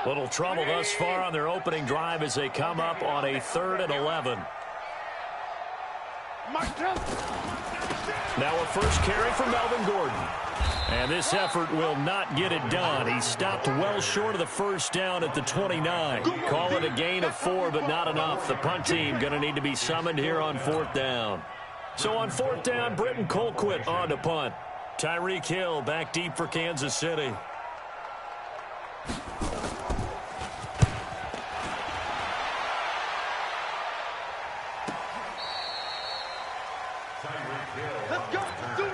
Little trouble thus far on their opening drive as they come up on a 3rd and 11. Now a first carry for Melvin Gordon. And this effort will not get it done. He stopped well short of the first down at the 29. Call it a gain of 4, but not enough. The punt team going to need to be summoned here on 4th down. So on 4th down, Britton Colquitt on to punt. Tyreek Hill back deep for Kansas City. Let's go. Let's do this.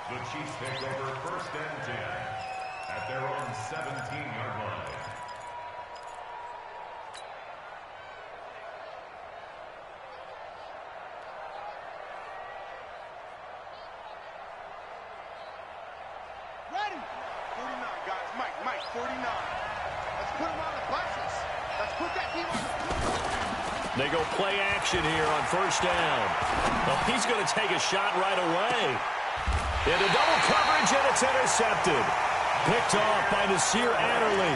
The Chiefs take over 1st and 10 at their own 17-yard line. Ready. 49, guys. Mike, 49. Let's put him on the buses. Let's put that team on the They go play action here on 1st down. Well, he's going to take a shot right away. Into double coverage, and it's intercepted. Picked off by Nasir Adderley.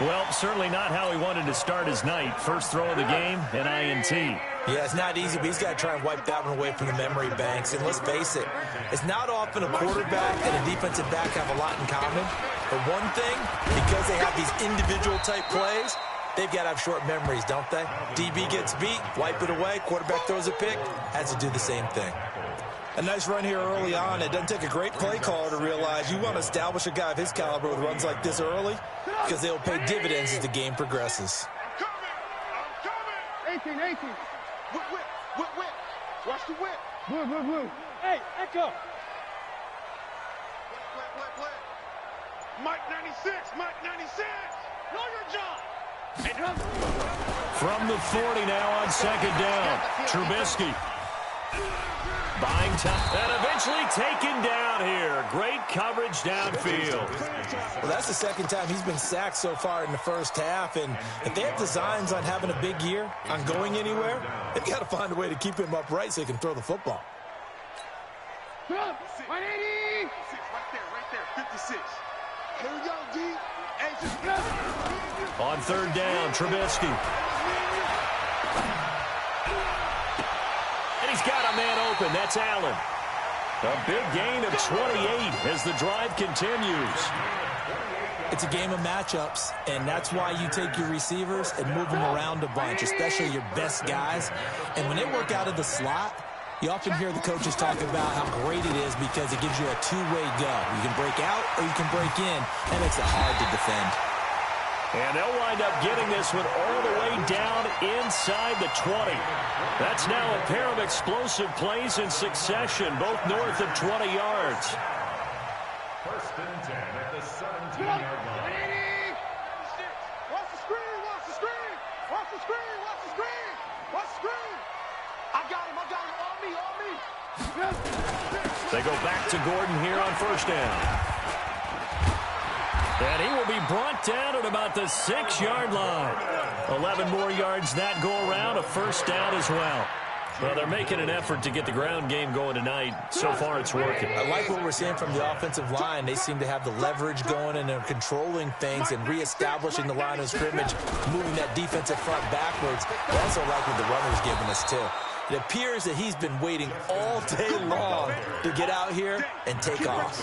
Well, certainly not how he wanted to start his night. First throw of the game, an INT. Yeah, it's not easy, but he's got to try and wipe that one away from the memory banks. And let's face it, it's not often a quarterback and a defensive back have a lot in common. But one thing, because they have these individual type plays, they've got to have short memories, don't they? DB gets beat, wipe it away, quarterback throws a pick, has to do the same thing. A nice run here early on. It doesn't take a great play caller to realize you want to establish a guy of his caliber with runs like this early because they'll pay dividends as the game progresses. I'm coming. 18. Whip. Watch the whip. Blue. Hey, Echo. Whip. Mike 96. Know your job. From the 40 now on 2nd down. Trubisky. Buying time, and eventually taken down here. Great coverage downfield. Well, that's the 2nd time he's been sacked so far in the first half, and if they have designs on having a big year, on going anywhere, they've got to find a way to keep him upright so he can throw the football. 180. Right there. 56. Here we go, D. On 3rd down, Trubisky. And he's got a man open. That's Allen. A big gain of 28 as the drive continues. It's a game of matchups, and that's why you take your receivers and move them around a bunch, especially your best guys. And when they work out of the slot, you often hear the coaches talk about how great it is because it gives you a two-way go. You can break out or you can break in. That makes it hard to defend. And they'll wind up getting this one all the way down inside the 20. That's now a pair of explosive plays in succession, both north of 20 yards. 1st and 10 at the 17-yard line. Watch the screen. Watch the screen. I got him. On me. They go back to Gordon here on 1st down. And he will be brought down at about the 6-yard line. 11 more yards that go around, a 1st down as well. Well, they're making an effort to get the ground game going tonight. So far, it's working. I like what we're seeing from the offensive line. They seem to have the leverage going, and they're controlling things and reestablishing the line of scrimmage, moving that defensive front backwards. I also like what the runner's giving us, too. It appears that he's been waiting all day long to get out here and take off.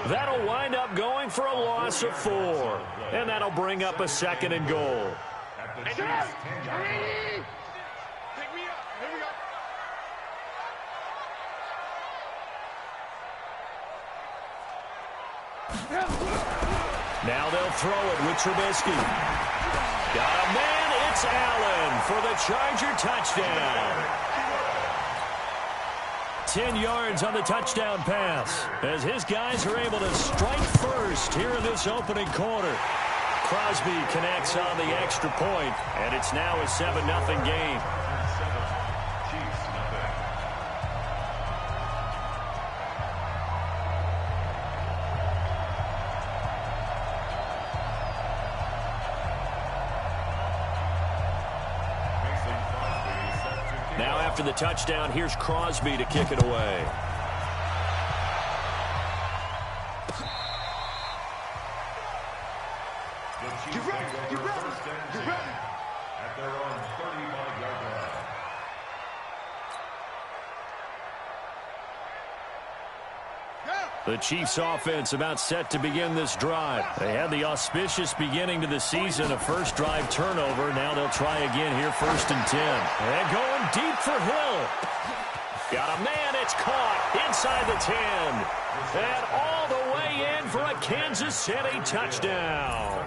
That'll wind up going for a loss of 4. And that'll bring up a 2nd and goal. Pick me up. Here we go. Now they'll throw it with Trubisky. Got a man, it's Allen for the Charger touchdown. 10 yards on the touchdown pass as his guys are able to strike first here in this opening quarter. Crosby connects on the extra point, and it's now a 7-0 game. Now after the touchdown, here's Crosby to kick it away. You ready? You ready? You ready? At their own 35-yard line. The Chiefs offense about set to begin this drive. They had the auspicious beginning to the season, a first drive turnover. Now they'll try again here, 1st and 10. And going deep for Hill. Got a man, it's caught inside the 10. And all the way in for a Kansas City touchdown.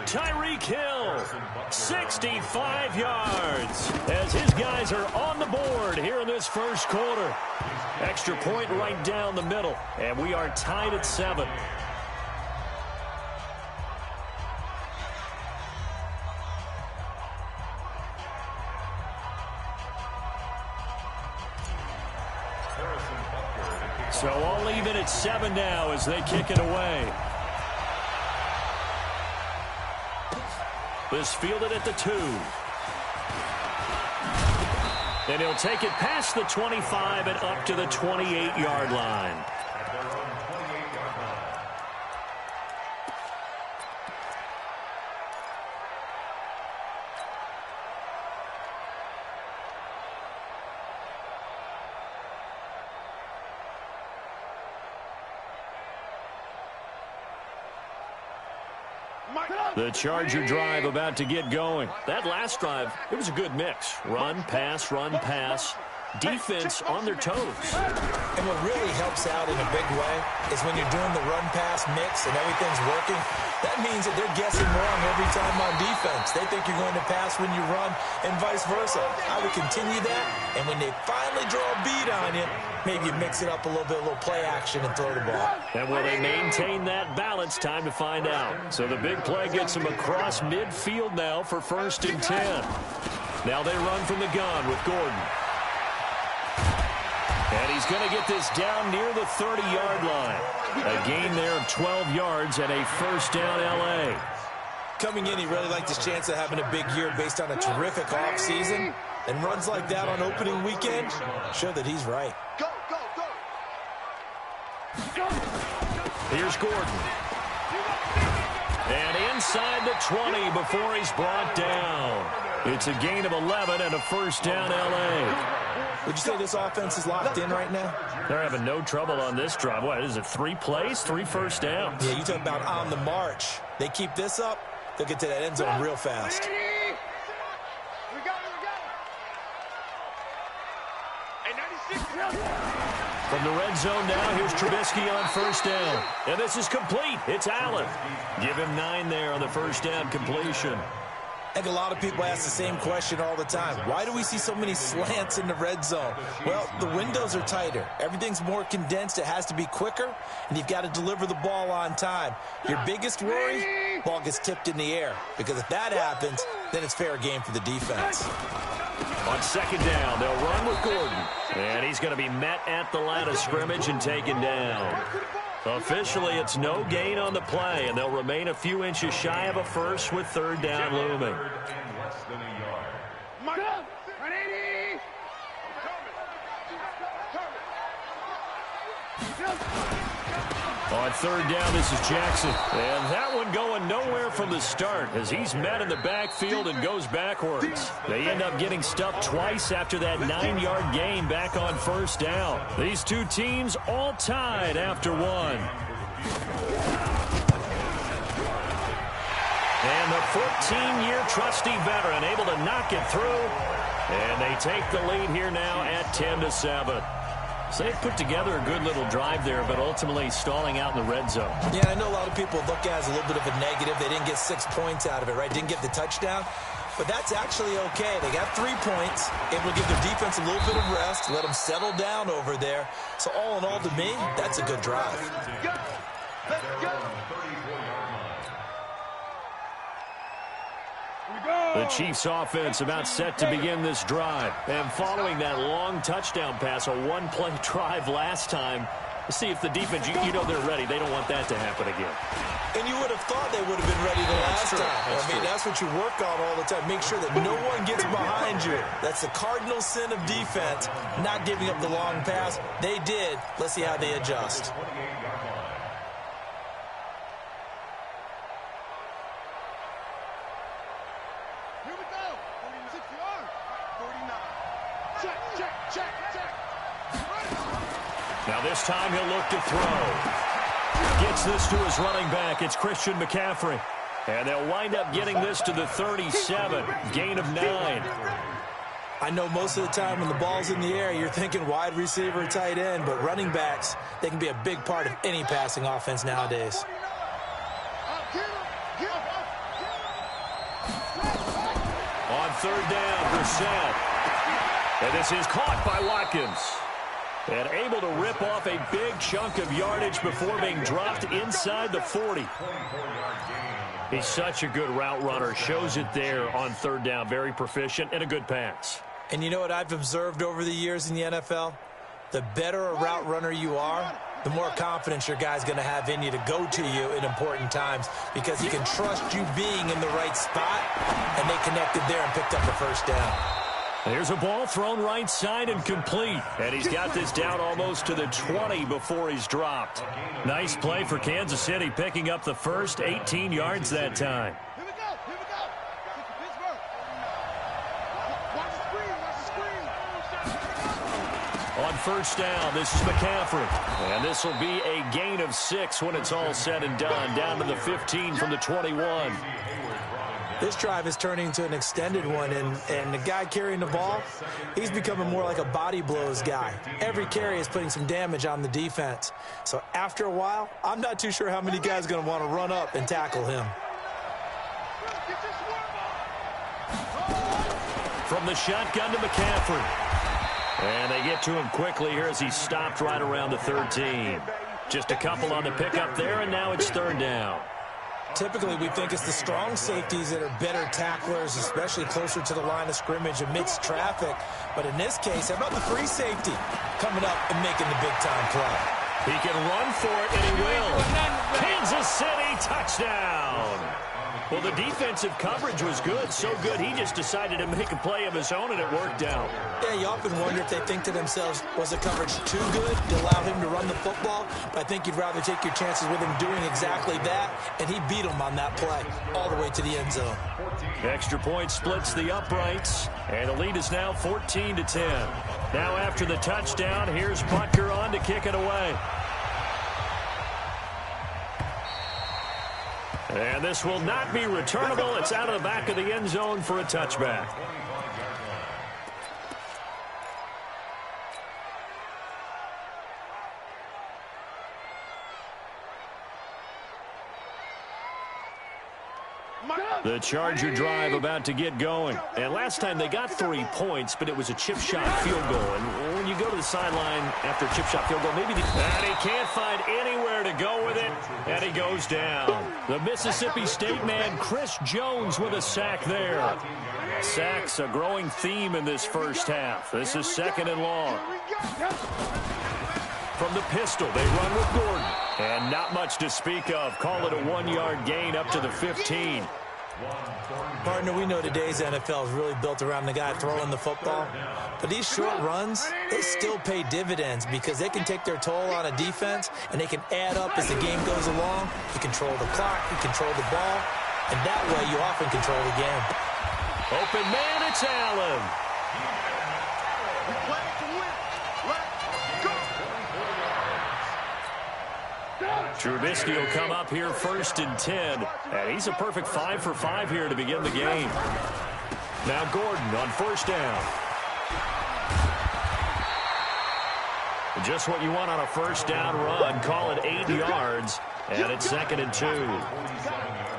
Tyreek Hill, 65 yards, as his guys are on the board here in this first quarter. Extra point right down the middle, and we are tied at 7. So all even at 7 now as they kick it away. This fielded at the 2. And he'll take it past the 25 and up to the 28-yard line. At their own 28-yard line. The Charger drive about to get going. That last drive, it was a good mix. Run, pass, defense on their toes. And what really helps out in a big way is when you're doing the run-pass mix and everything's working, that means that they're guessing wrong every time on defense. They think you're going to pass when you run and vice versa. I would continue that, and when they finally draw a beat on you, maybe you mix it up a little bit, a little play action and throw the ball. And will they maintain that balance? Time to find out. So the big play gets them across midfield now for 1st and 10. Now they run from the gun with Gordon. And he's going to get this down near the 30-yard line. A gain there of 12 yards and a first down L.A. Coming in, he really liked his chance of having a big year based on a terrific offseason. And runs like that on opening weekend show that he's right. Go, go, go. Here's Gordon. And inside the 20 before he's brought down. It's a gain of 11 and a first down L.A. Would you say this offense is locked in right now? They're having no trouble on this drive. What is it, 3 plays, 3 first downs? Yeah, you talk about on the march. They keep this up, they'll get to that end zone real fast. We got it, we got it. Hey, 96. From the red zone now, here's Trubisky on first down. And this is complete. It's Allen. Give him 9 there on the first down completion. I think a lot of people ask the same question all the time. Why do we see so many slants in the red zone? Well, the windows are tighter. Everything's more condensed. It has to be quicker, and you've got to deliver the ball on time. Your biggest worry, ball gets tipped in the air, because if that happens, then it's fair game for the defense. On second down, they'll run with Gordon. And he's going to be met at the line of scrimmage and taken down. Officially, it's no gain on the play, and they'll remain a few inches shy of a first with 3rd down looming. On 3rd down, this is Jackson. And that one going nowhere from the start as he's met in the backfield and goes backwards. They end up getting stuffed twice after that 9-yard gain back on 1st down. These two teams all tied after 1. And the 14-year trusty veteran able to knock it through. And they take the lead here now at 10-7. So they've put together a good little drive there, but ultimately stalling out in the red zone. Yeah, I know a lot of people look at it as a little bit of a negative. They didn't get 6 points out of it, right? Didn't get the touchdown. But that's actually okay. They got 3 points, able to give their defense a little bit of rest, let them settle down over there. So all in all, to me, that's a good drive. Let's go. The Chiefs offense about set to begin this drive. And following that long touchdown pass, a 1-play drive last time, to see if the defense, you know they're ready. They don't want that to happen again. And you would have thought they would have been ready the last time. That's what you work on all the time. Make sure that no one gets behind you. That's the cardinal sin of defense, not giving up the long pass. They did. Let's see how they adjust. Check, check, check, check. Now this time he'll look to throw. Gets this to his running back. It's Christian McCaffrey. And they'll wind up getting this to the 37. Gain of 9. I know most of the time when the ball's in the air, you're thinking wide receiver, tight end, but running backs, they can be a big part of any passing offense nowadays. On third down, Brissett. And this is caught by Watkins. And able to rip off a big chunk of yardage before being dropped inside the 40. He's such a good route runner. Shows it there on third down. Very proficient and a good pass. And you know what I've observed over the years in the NFL? The better a route runner you are, the more confidence your guy's going to have in you to go to you in important times because he can trust you being in the right spot, and they connected there and picked up the first down. Here's a ball thrown right side and complete. And he's got this down almost to the 20 before he's dropped. Nice play for Kansas City, picking up the first 18 yards that time. Here we go, here we go. Pittsburgh. Watch the screen, watch the screen. On first down, this is McCaffrey. And this will be a gain of 6 when it's all said and done. Down to the 15 from the 21. This drive is turning into an extended one, and the guy carrying the ball, he's becoming more like a body blows guy. Every carry is putting some damage on the defense. So after a while, I'm not too sure how many guys are going to want to run up and tackle him. From the shotgun to McCaffrey. And they get to him quickly here as he's stopped right around the 13. Just a couple on the pickup there, and now it's third down. Typically, we think it's the strong safeties that are better tacklers, especially closer to the line of scrimmage amidst traffic. But in this case, how about the free safety coming up and making the big-time play? He can run for it, and he will. Kansas City touchdown. Well, the defensive coverage was good, so good he just decided to make a play of his own, and it worked out. Yeah, you often wonder if they think to themselves, was the coverage too good to allow him to run the football? But I think you'd rather take your chances with him doing exactly that, and he beat him on that play all the way to the end zone. Extra point splits the uprights, and the lead is now 14-10. Now after the touchdown, here's Butker on to kick it away. And this will not be returnable. It's out of the back of the end zone for a touchback. The Charger drive about to get going. And last time they got 3 points, but it was a chip shot field goal. And when you go to the sideline after a chip shot field goal, maybe and he can't find anywhere to go with it, and he goes down. The Mississippi State man, Chris Jones, with a sack there. Sacks a growing theme in this first half. This is second and long. From the pistol, they run with Gordon. And not much to speak of. Call it a 1-yard gain up to the 15. Partner, we know today's NFL is really built around the guy throwing the football. But these short runs, they still pay dividends because they can take their toll on a defense, and they can add up as the game goes along. You control the clock, you control the ball, and that way you often control the game. Open man, it's Allen. Trubisky will come up here first and 10. And he's a perfect 5 for 5 here to begin the game. Now Gordon on first down. Just what you want on a first down run. Call it 8 yards. And it's second and 2.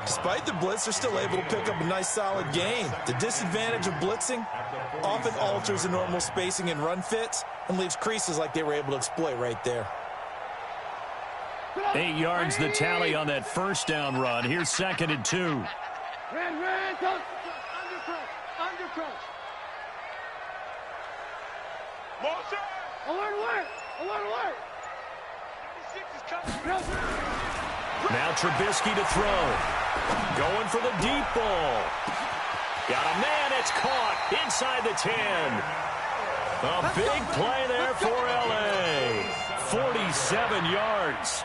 Despite the blitz, they're still able to pick up a nice solid gain. The disadvantage of blitzing often alters the normal spacing and run fits and leaves creases like they were able to exploit right there. 8 yards the tally on that first down run. Here's second and 2. Ran, go. Undercrush. Motion. Alert. 96 is coming. Now Trubisky to throw. Going for the deep ball. Got a man. It's caught inside the 10. A big play there for L.A. 47 yards.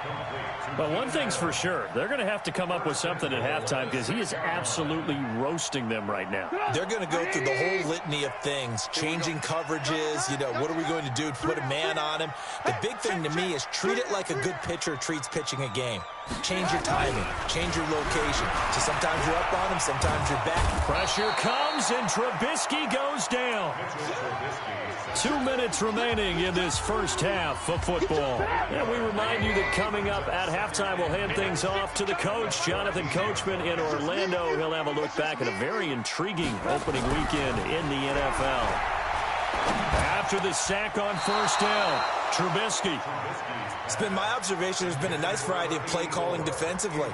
But one thing's for sure, they're going to have to come up with something at halftime because he is absolutely roasting them right now. They're going to go through the whole litany of things, changing coverages, what are we going to do to put a man on him? The big thing to me is treat it like a good pitcher treats pitching a game. Change your timing, change your location. So sometimes you're up on him, sometimes you're back. Pressure comes, and Trubisky goes down. 2 minutes remaining in this first half of football. And we remind you that coming up at halftime, we'll hand things off to the coach, Jonathan Coachman in Orlando. He'll have a look back at a very intriguing opening weekend in the NFL. After the sack on first down, Trubisky. It's been my observation there's been a nice variety of play calling defensively.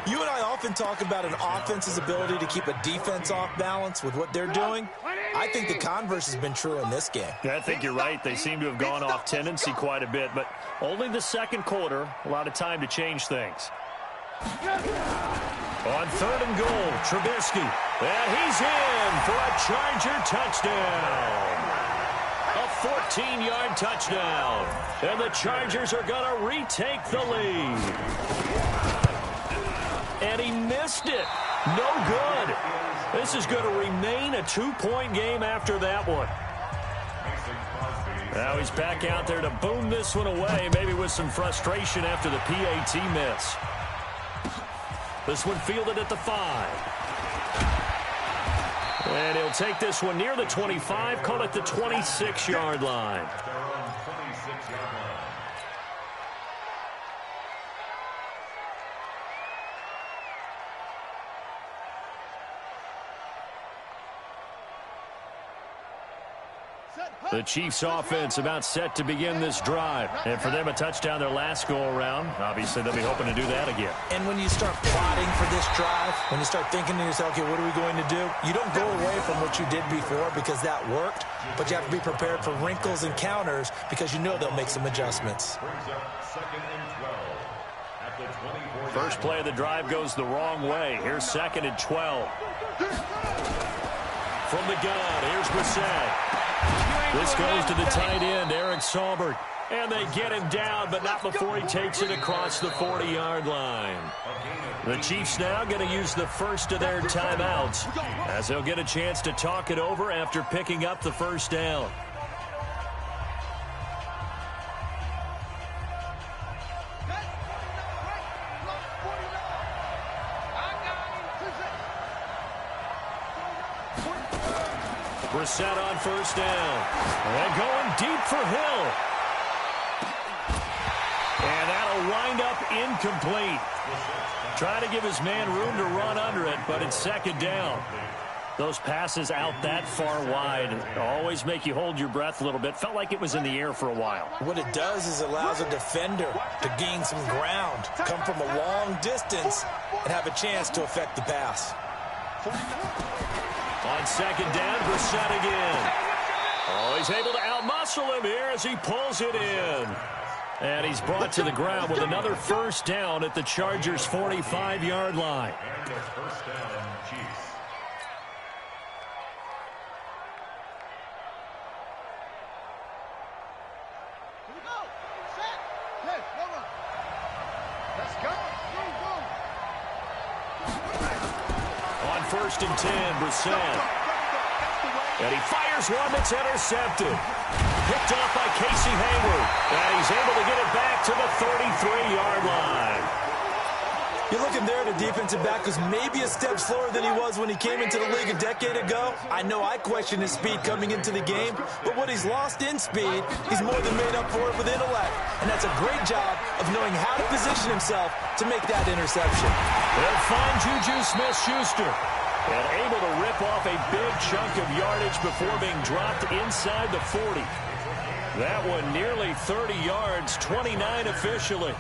You and I often talk about an offense's ability to keep a defense off balance with what they're doing. I think the converse has been true in this game. Yeah, I think you're right. They seem to have gone off tendency quite a bit, but only the second quarter, a lot of time to change things. On third and goal, Trubisky. And he's in for a Charger touchdown. A 14-yard touchdown. And the Chargers are going to retake the lead. And he missed it. No good. This is going to remain a 2-point game after that one. Now he's back out there to boom this one away, maybe with some frustration after the PAT miss. This one fielded at the 5. And he'll take this one near the 25, call it the 26-yard line. The Chiefs offense about set to begin this drive. And for them, a touchdown their last go-around. Obviously, they'll be hoping to do that again. And when you start plotting for this drive, when you start thinking to yourself, okay, what are we going to do? You don't go away from what you did before because that worked, but you have to be prepared for wrinkles and counters because you know they'll make some adjustments. First play of the drive goes the wrong way. Here's 2nd and 12. From the gun, here's Brissett. This goes to the tight end, Eric Saubert. And they get him down, but not before he takes it across the 40-yard line. The Chiefs now going to use the first of their timeouts as they'll get a chance to talk it over after picking up the first down. Brissett on first down. And going deep for Hill. And that'll wind up incomplete. Trying to give his man room to run under it, but it's 2nd down. Those passes out that far wide always make you hold your breath a little bit. Felt like it was in the air for a while. What it does is allows a defender to gain some ground, come from a long distance, and have a chance to affect the pass. On 2nd down, Brissett again. Oh, he's able to outmuscle him here as he pulls it in. And he's brought to the ground with another first down at the Chargers' 45-yard line. First down, Chiefs. Here we go. Set. Yes, go. Let's go. On 1st and 10, Brissett. And he fires one that's intercepted. Picked off by Casey Hayward. And he's able to get it back to the 33-yard line. You're looking there at a defensive back who's maybe a step slower than he was when he came into the league a decade ago. I know I questioned his speed coming into the game, but what he's lost in speed, he's more than made up for it with intellect. And that's a great job of knowing how to position himself to make that interception. They'll find Juju Smith-Schuster. And able to rip off a big chunk of yardage before being dropped inside the 40. That one nearly 30 yards, 29 officially.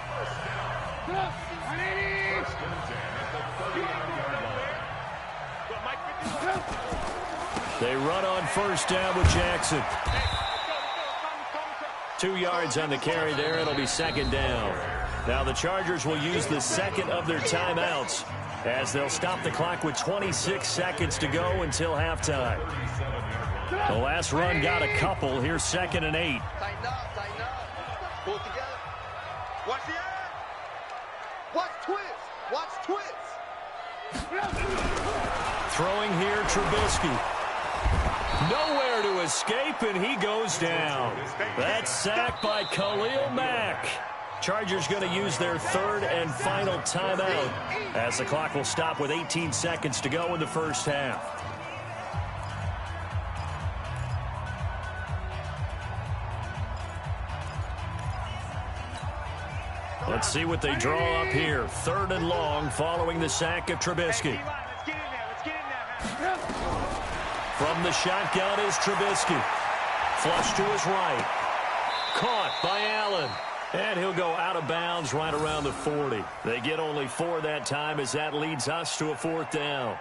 They run on first down with Jackson. 2 yards on the carry there. It'll be 2nd down. Now the Chargers will use the second of their timeouts as they'll stop the clock with 26 seconds to go until halftime. The last run got a couple. Here's 2nd and 8. Tighten up, tighten up. Pull it together. twist. Watch twist. Throwing here, Trubisky. Nowhere to escape, and he goes down. That's sacked by Khalil Mack. Chargers going to use their third and final timeout as the clock will stop with 18 seconds to go in the first half. Let's see what they draw up here. Third and long following the sack of Trubisky. From the shotgun is Trubisky. Flush to his right. Caught by Allen. And he'll go out of bounds right around the 40. They get only 4 that time as that leads us to a 4th down.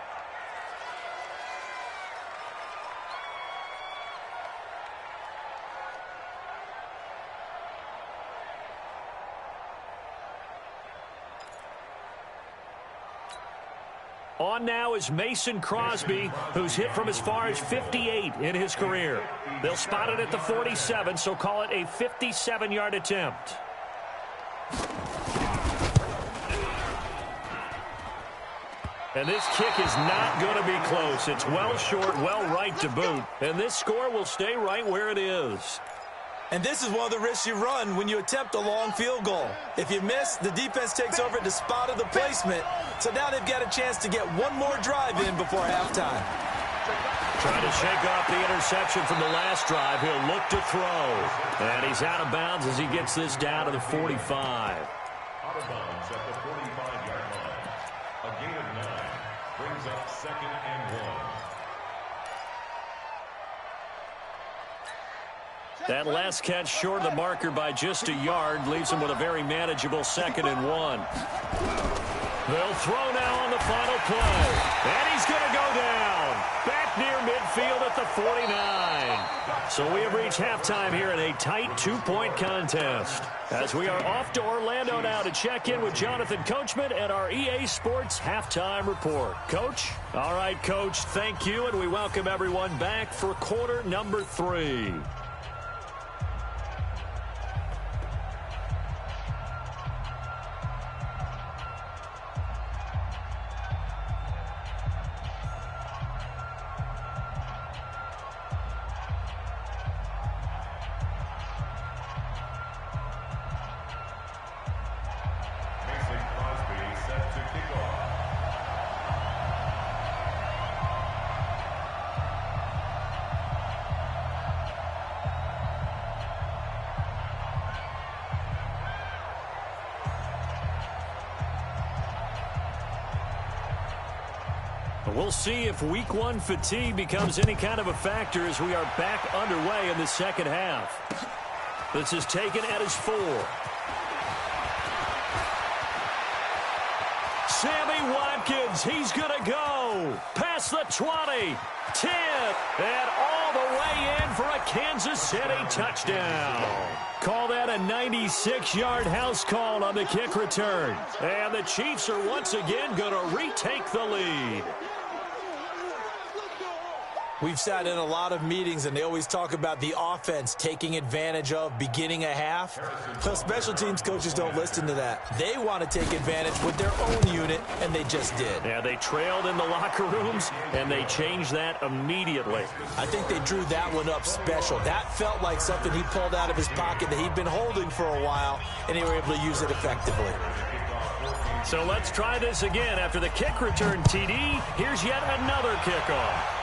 On now is Mason Crosby, who's hit from as far as 58 in his career. They'll spot it at the 47, so call it a 57-yard attempt. And this kick is not going to be close. It's well short, well right to boot. And this score will stay right where it is. And this is one of the risks you run when you attempt a long field goal. If you miss, the defense takes over at the spot of the placement. So now they've got a chance to get one more drive in before halftime. Trying to shake off the interception from the last drive. He'll look to throw. And he's out of bounds as he gets this down to the 45. Out of bounds at the 45-yard line. A gain of 9 brings up 2nd and 1. That last catch short of the marker by just a yard leaves him with a very manageable 2nd and 1. They'll throw now on the final play. And he's going to go down. Back near midfield at the 49. So we have reached halftime here in a tight 2-point contest. As we are off to Orlando now to check in with Jonathan Coachman and our EA Sports Halftime Report. Coach? All right, Coach, thank you, and we welcome everyone back for quarter number 3. We'll see if week 1 fatigue becomes any kind of a factor as we are back underway in the second half. This is taken at his 4. Sammy Watkins, he's going to go. Past the 20, 10, and all the way in for a Kansas City touchdown. Call that a 96-yard house call on the kick return. And the Chiefs are once again going to retake the lead. We've sat in a lot of meetings, and they always talk about the offense taking advantage of beginning a half. So special teams coaches don't listen to that. They want to take advantage with their own unit, and they just did. Yeah, they trailed in the locker rooms, and they changed that immediately. I think they drew that one up special. That felt like something he pulled out of his pocket that he'd been holding for a while, and they were able to use it effectively. So let's try this again. After the kick return, TD, here's yet another kickoff.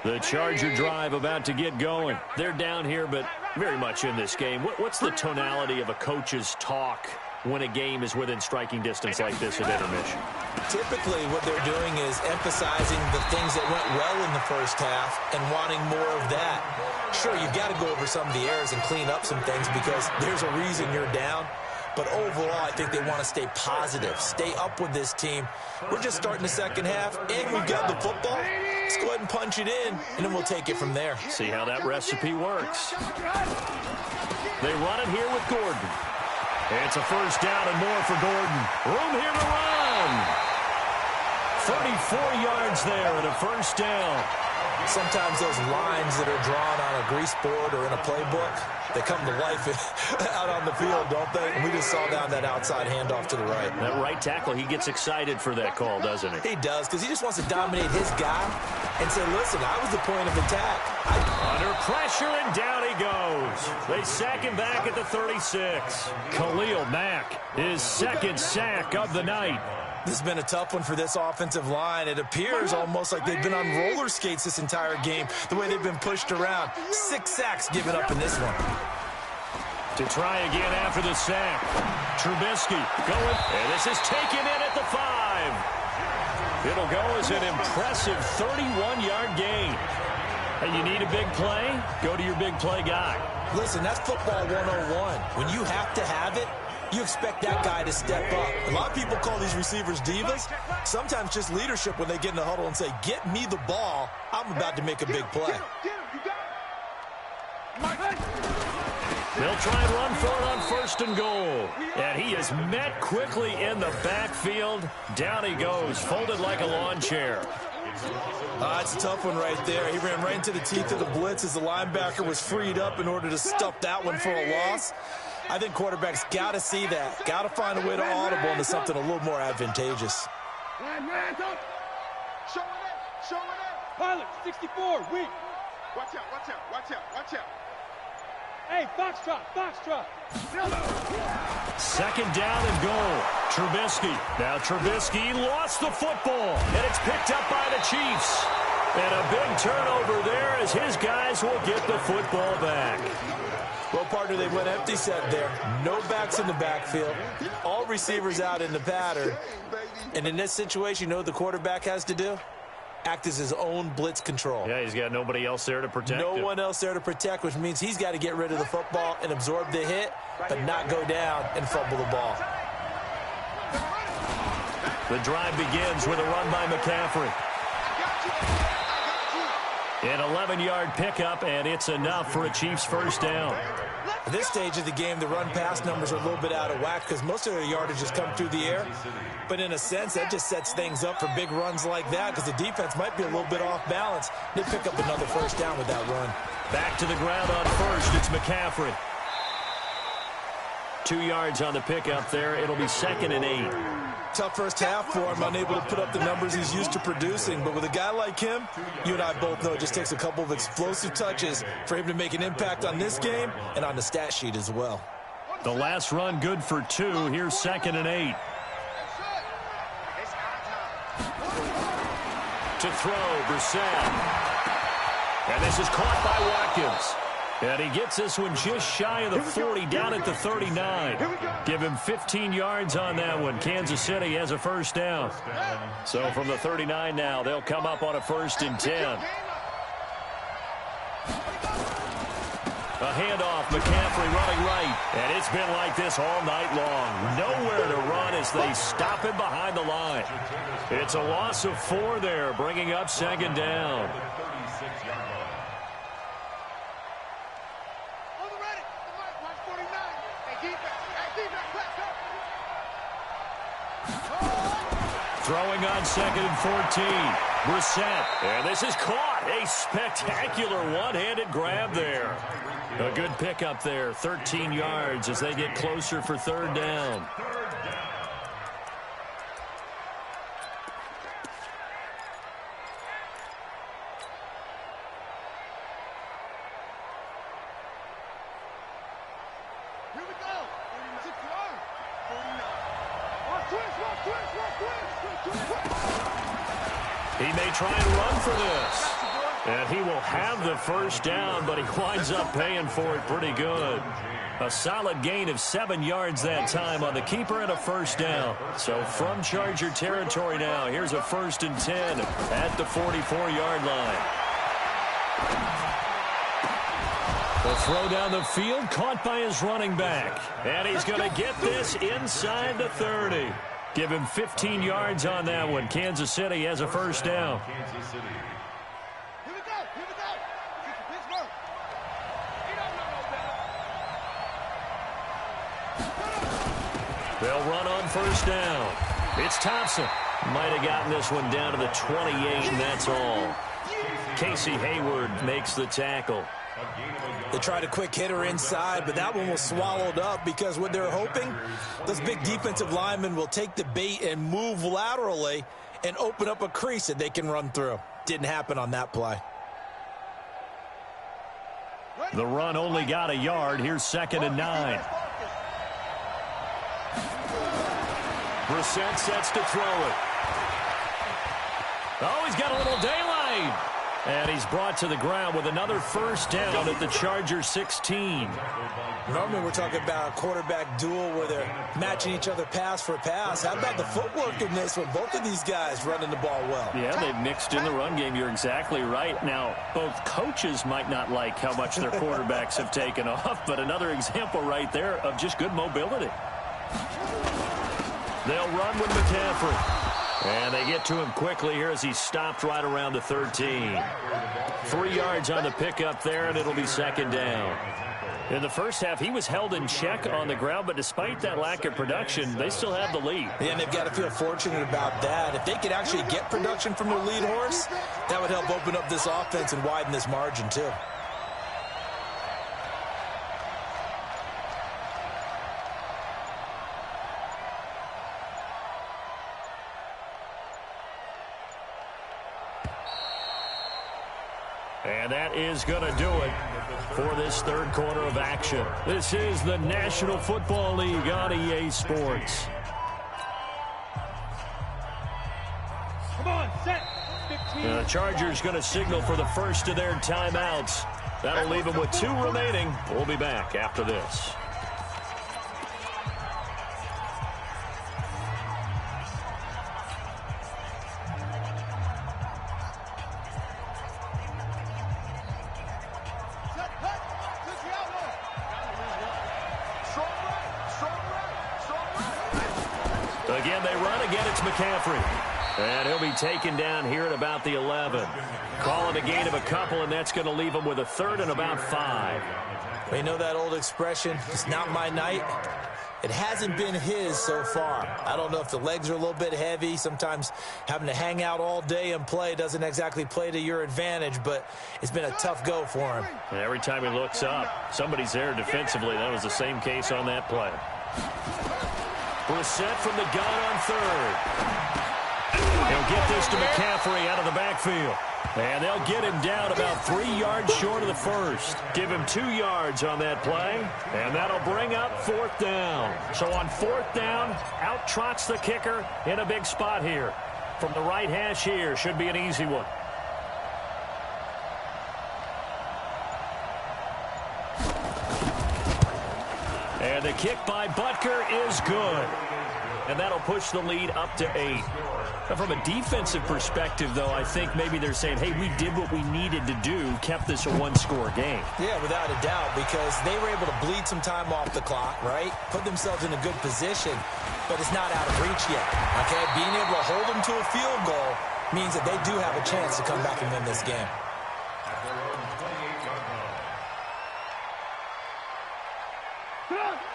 The Charger drive about to get going. They're down here, but very much in this game. What's the tonality of a coach's talk when a game is within striking distance like this at intermission? Typically, what they're doing is emphasizing the things that went well in the first half and wanting more of that. Sure, you've got to go over some of the errors and clean up some things because there's a reason you're down. But overall, I think they want to stay positive, stay up with this team. We're just starting the second half, and we've got the football. Let's go ahead and punch it in, and then we'll take it from there. See how that recipe works. They run it here with Gordon. It's a first down and more for Gordon. Room here to run. 34 yards there and a first down. Sometimes those lines that are drawn on a grease board or in a playbook, they come to life out on the field, don't they? And we just saw down that outside handoff to the right. That right tackle, he gets excited for that call, doesn't he? He does, because he just wants to dominate his guy and say, listen, I was the point of attack. Under pressure, and down he goes. They sack him back at the 36. Khalil Mack, his second sack of the night. This has been a tough one for this offensive line. It appears almost like they've been on roller skates this entire game, the way they've been pushed around. 6 sacks given up in this one. To try again after the sack. Trubisky going, and this is taken in at the 5. It'll go as an impressive 31-yard gain. Hey, you need a big play? Go to your big play guy. Listen, that's football 101. When you have to have it, you expect that guy to step up. A lot of people call these receivers divas. Sometimes just leadership when they get in the huddle and say, get me the ball. I'm about to make a big play. They'll try and run for it on first and goal. And he is met quickly in the backfield. Down he goes, folded like a lawn chair. It's a tough one right there. He ran right into the teeth of the blitz as the linebacker was freed up in order to stuff that one for a loss. I think quarterbacks got to see that. Got to find a way to audible into something a little more advantageous. Show it. Pilot, 64, weak. Watch out. Hey, Foxtrot. Second down and goal. Trubisky. Now Trubisky lost the football, and it's picked up by the Chiefs. And a big turnover there as his guys will get the football back. Well, partner, they went empty set there. No backs in the backfield. All receivers out in the pattern. And in this situation, you know what the quarterback has to do? Act as his own blitz control. Yeah, he's got nobody else there to protect him. No one else there to protect, which means he's got to get rid of the football and absorb the hit, but not go down and fumble the ball. The drive begins with a run by McCaffrey. An 11-yard pickup, and it's enough for a Chiefs first down. At this stage of the game, the run-pass numbers are a little bit out of whack because most of their yardage has come through the air. But in a sense, that just sets things up for big runs like that because the defense might be a little bit off balance. They pick up another first down with that run. Back to the ground on first. It's McCaffrey. 2 yards on the pickup there. It'll be 2nd and 8. Tough first half for him, unable to put up the numbers he's used to producing. But with a guy like him, you and I both know it just takes a couple of explosive touches for him to make an impact on this game and on the stat sheet as well. The last run good for 2. Here's 2nd and 8. To throw, Brissett. And this is caught by Watkins. And he gets this one just shy of the 40, down at the 39. Give him 15 yards on that one. Kansas City has a first down. So from the 39 now, they'll come up on a 1st and 10. A handoff, McCaffrey running right. And it's been like this all night long. Nowhere to run as they stop him behind the line. It's a loss of 4 there, bringing up 2nd down. Throwing on 2nd and 14. Brissett. And this is caught. A spectacular one-handed grab there. A good pickup there. 13 yards as they get closer for 3rd down. Here we go. 46 yards. 49. He may try and run for this. And he will have the first down, but he winds up paying for it pretty good. A solid gain of 7 yards that time on the keeper and a first down. So from Charger territory now, here's a 1st and 10 at the 44-yard line. The throw down the field, caught by his running back. And he's going to get this inside the 30. Give him 15 yards on that one. Kansas City has a first down. Here we go. Pittsburgh. He don't know no better. They'll run on first down. It's Thompson. Might have gotten this one down to the 28, and that's all. Casey Hayward makes the tackle. They tried a quick hitter inside, but that one was swallowed up because what they're hoping, those big defensive linemen will take the bait and move laterally and open up a crease that they can run through. Didn't happen on that play. The run only got a yard. Here's 2nd and 9. Brissett sets to throw it. Oh, he's got a little daylight. And he's brought to the ground with another first down at the Chargers 16. Normally we're talking about a quarterback duel where they're matching each other pass for pass. How about the footwork in this one? Both of these guys running the ball well. Yeah, they've mixed in the run game. You're exactly right. Now, both coaches might not like how much their quarterbacks have taken off, but another example right there of just good mobility. They'll run with McCaffrey. And they get to him quickly here as he stopped right around the 13. 3 yards on the pickup there, and it'll be 2nd down. In the first half, he was held in check on the ground, but despite that lack of production, they still have the lead. Yeah, and they've got to feel fortunate about that. If they could actually get production from their lead horse, that would help open up this offense and widen this margin too. And that is going to do it for this 3rd quarter of action. This is the National Football League on EA Sports. Come on, set. 15. The Chargers going to signal for the first of their timeouts. That'll leave them with 2 remaining. We'll be back after this. Again, they run. Again, it's McCaffrey. And he'll be taken down here at about the 11. Call it a gain of a couple, and that's going to leave him with a 3rd and about 5. You know that old expression, it's not my night? It hasn't been his so far. I don't know if the legs are a little bit heavy. Sometimes having to hang out all day and play doesn't exactly play to your advantage, but it's been a tough go for him. And every time he looks up, somebody's there defensively. That was the same case on that play. Brissett from the gun on 3rd. He'll get this to McCaffrey out of the backfield. And they'll get him down about 3 yards short of the first. Give him 2 yards on that play. And that'll bring up 4th down. So on 4th down, out trots the kicker in a big spot here. From the right hash here, should be an easy one. And the kick by Butker is good. And that'll push the lead up to 8. Now, from a defensive perspective, though, I think maybe they're saying, hey, we did what we needed to do, kept this a 1-score game. Yeah, without a doubt, because they were able to bleed some time off the clock, right? Put themselves in a good position, but it's not out of reach yet, okay? Being able to hold them to a field goal means that they do have a chance to come back and win this game.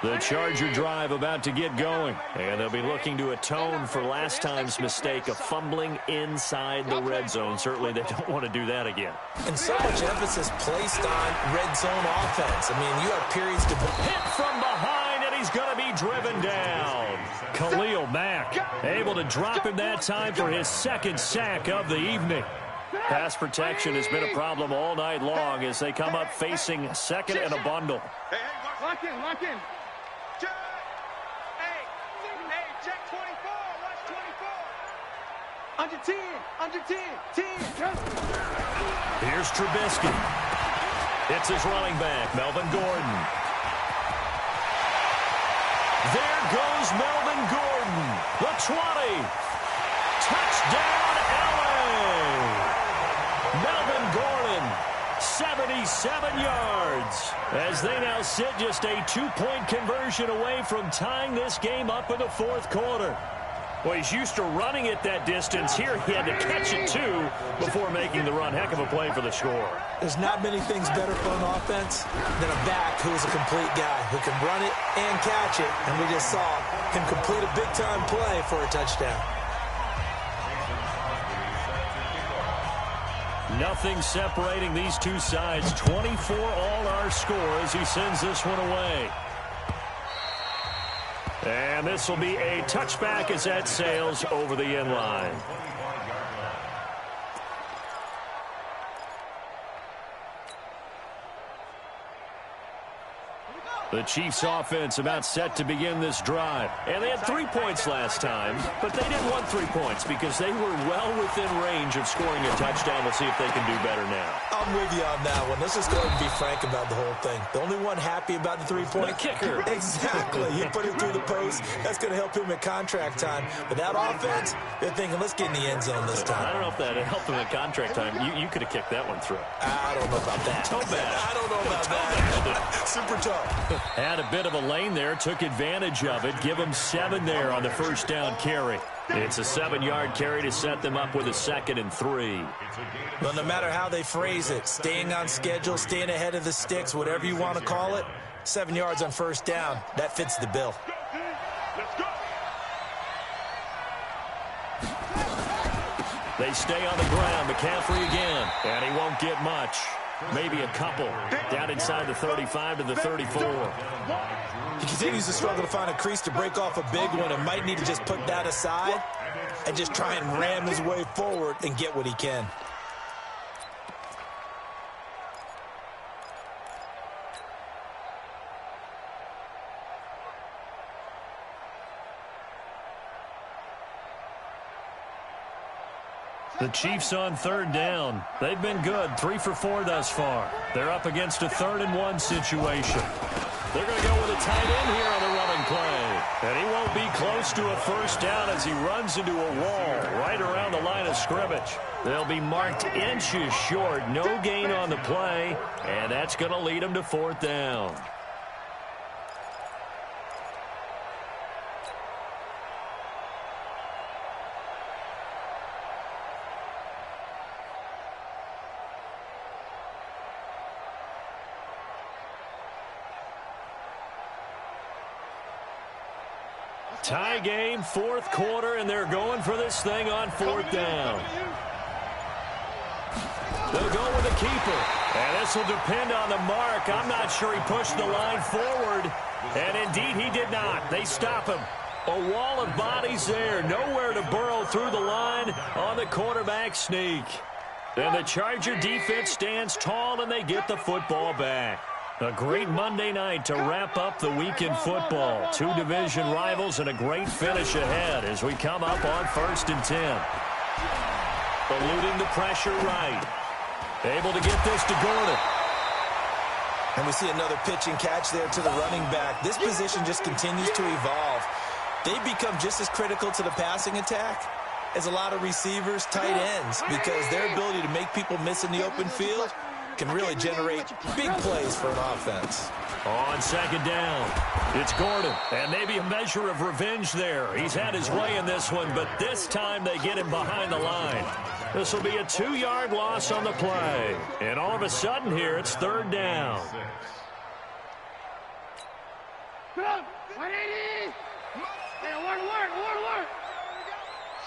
The Charger drive about to get going. And they'll be looking to atone for last time's mistake of fumbling inside the red zone. Certainly they don't want to do that again. And so much emphasis placed on red zone offense. I mean, you have periods to hit from behind, and he's going to be driven down. Khalil Mack able to drop him that time for his 2nd sack of the evening. Pass protection has been a problem all night long as they come up facing 2nd and a bundle. Lock in, lock in. Check. Hey, check 24. Watch 24. Under 10, under 10, 10. Here's Trubisky. It's his running back, Melvin Gordon. There goes Melvin Gordon. The 20. Touchdown, LA. Melvin Gordon, 77 yards. As they now sit just a 2-point conversion away from tying this game up in the 4th quarter. Well, he's used to running it that distance. Here he had to catch it, too, before making the run. Heck of a play for the score. There's not many things better for an offense than a back who is a complete guy who can run it and catch it. And we just saw him complete a big-time play for a touchdown. Nothing separating these two sides. 24 all our score as he sends this one away. And this will be a touchback as that sails over the end line. The Chiefs offense about set to begin this drive. And they had 3 points last time, but they didn't want 3 points because they were well within range of scoring a touchdown. We'll see if they can do better now. I'm with you on that one. Let's just go ahead and be frank about the whole thing. The only one happy about the 3-point kicker. Exactly. He put it through the post. That's going to help him at contract time. But that offense, they're thinking, let's get in the end zone this time. I don't know if that helped him at contract time. You could have kicked that one through. I don't know about that. Toe bad. I don't know about that. Super tough. Had a bit of a lane there, took advantage of it. Give him 7 there on the first down carry. It's a 7-yard carry to set them up with a 2nd and 3. Well, no matter how they phrase it, staying on schedule, staying ahead of the sticks, whatever you want to call it, 7 yards on first down, that fits the bill. They stay on the ground. McCaffrey again, and he won't get much. Maybe a couple. Down inside the 35 to the 34. He continues to struggle to find a crease to break off a big one and might need to just put that aside and just try and ram his way forward and get what he can. The Chiefs on 3rd down. They've been good, 3 for 4 thus far. They're up against a 3rd and 1 situation. They're going to go with a tight end here on the running play. And he won't be close to a first down as he runs into a wall right around the line of scrimmage. They'll be marked inches short, no gain on the play, and that's going to lead them to 4th down. Tie game, 4th quarter, and they're going for this thing on 4th down. They'll go with the keeper, and this will depend on the mark. I'm not sure he pushed the line forward, and indeed he did not. They stop him. A wall of bodies there, nowhere to burrow through the line on the quarterback sneak. And the Charger defense stands tall, and they get the football back. A great Monday night to wrap up the week in football. 2 division rivals and a great finish ahead as we come up on 1st and 10. Eluding the pressure right. Able to get this to Gordon. And we see another pitch and catch there to the running back. This position just continues to evolve. They become just as critical to the passing attack as a lot of receivers, tight ends, because their ability to make people miss in the open field can really generate big plays for an offense. On 2nd down, it's Gordon, and maybe a measure of revenge there. He's had his way in this one, but this time they get him behind the line. This will be a 2-yard loss on the play. And all of a sudden here, it's 3rd down. Come on, 180. Hey, alert.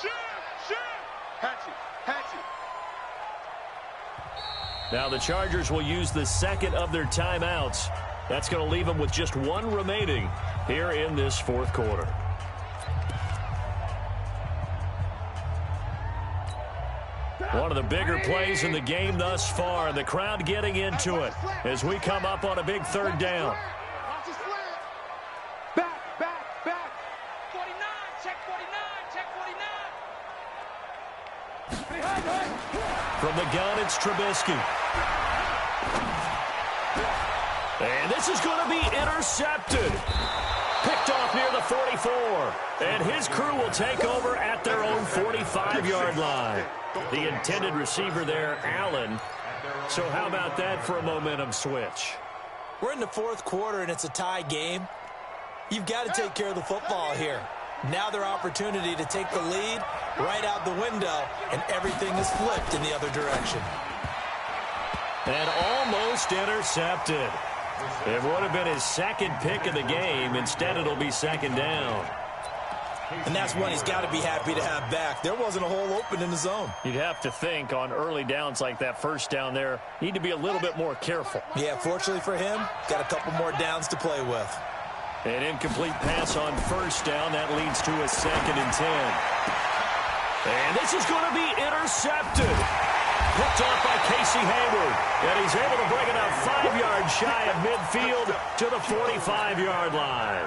Shoot. Hatchet. Now the Chargers will use the 2nd of their timeouts. That's going to leave them with just 1 remaining here in this 4th quarter. One of the bigger plays in the game thus far. The crowd getting into it as we come up on a big 3rd down. Back. 49, check 49. From the gun, it's Trubisky. And this is going to be intercepted. Picked off near the 44. And his crew will take over at their own 45-yard line. The intended receiver there, Allen. So how about that for a momentum switch? We're in the 4th quarter, and it's a tie game. You've got to take care of the football here. Now their opportunity to take the lead right out the window, and everything is flipped in the other direction. And almost intercepted. It would have been his 2nd pick of the game. Instead, it'll be 2nd down. And that's one he's got to be happy to have back. There wasn't a hole open in the zone. You'd have to think on early downs like that first down there, need to be a little bit more careful. Yeah, fortunately for him, got a couple more downs to play with. An incomplete pass on first down. That leads to a 2nd and 10. And this is going to be intercepted. Picked off by Casey Hayward. And he's able to bring it out 5 yards shy of midfield to the 45-yard line.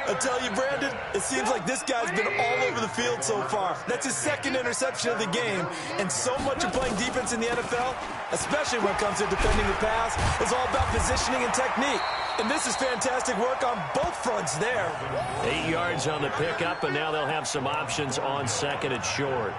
I tell you, Brandon, it seems like this guy's been all over the field so far. That's his 2nd interception of the game. And so much of playing defense in the NFL, especially when it comes to defending the pass, is all about positioning and technique. And this is fantastic work on both fronts there. 8 yards on the pickup, and now they'll have some options on 2nd and short.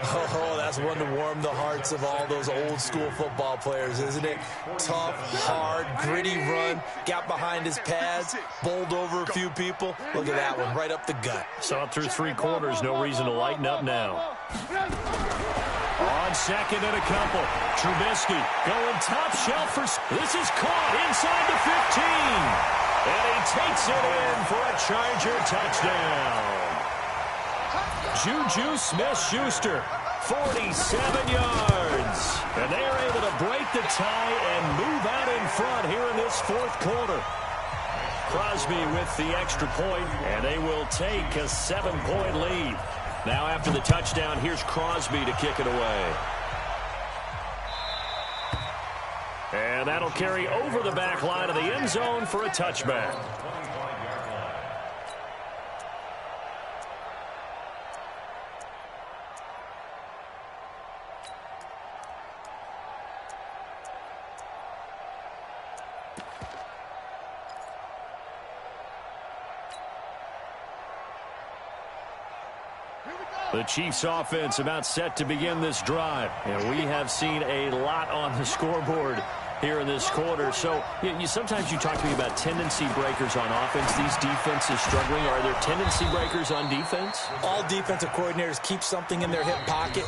Oh, that's one to warm the hearts of all those old-school football players, isn't it? Tough, hard, gritty run, got behind his pads, bowled over a few people. Look at that one, right up the gut. Saw it through 3 quarters, no reason to lighten up now. On 2nd and a couple, Trubisky going top shelf for... This is caught inside the 15. And he takes it in for a Charger touchdown. Juju Smith-Schuster, 47 yards. And they are able to break the tie and move out in front here in this 4th quarter. Crosby with the extra point, and they will take a 7-point lead. Now after the touchdown, here's Crosby to kick it away. And that'll carry over the back line of the end zone for a touchback. The Chiefs offense about set to begin this drive. And we have seen a lot on the scoreboard here in this quarter. So sometimes you talk to me about tendency breakers on offense. These defenses struggling. Are there tendency breakers on defense? All defensive coordinators keep something in their hip pocket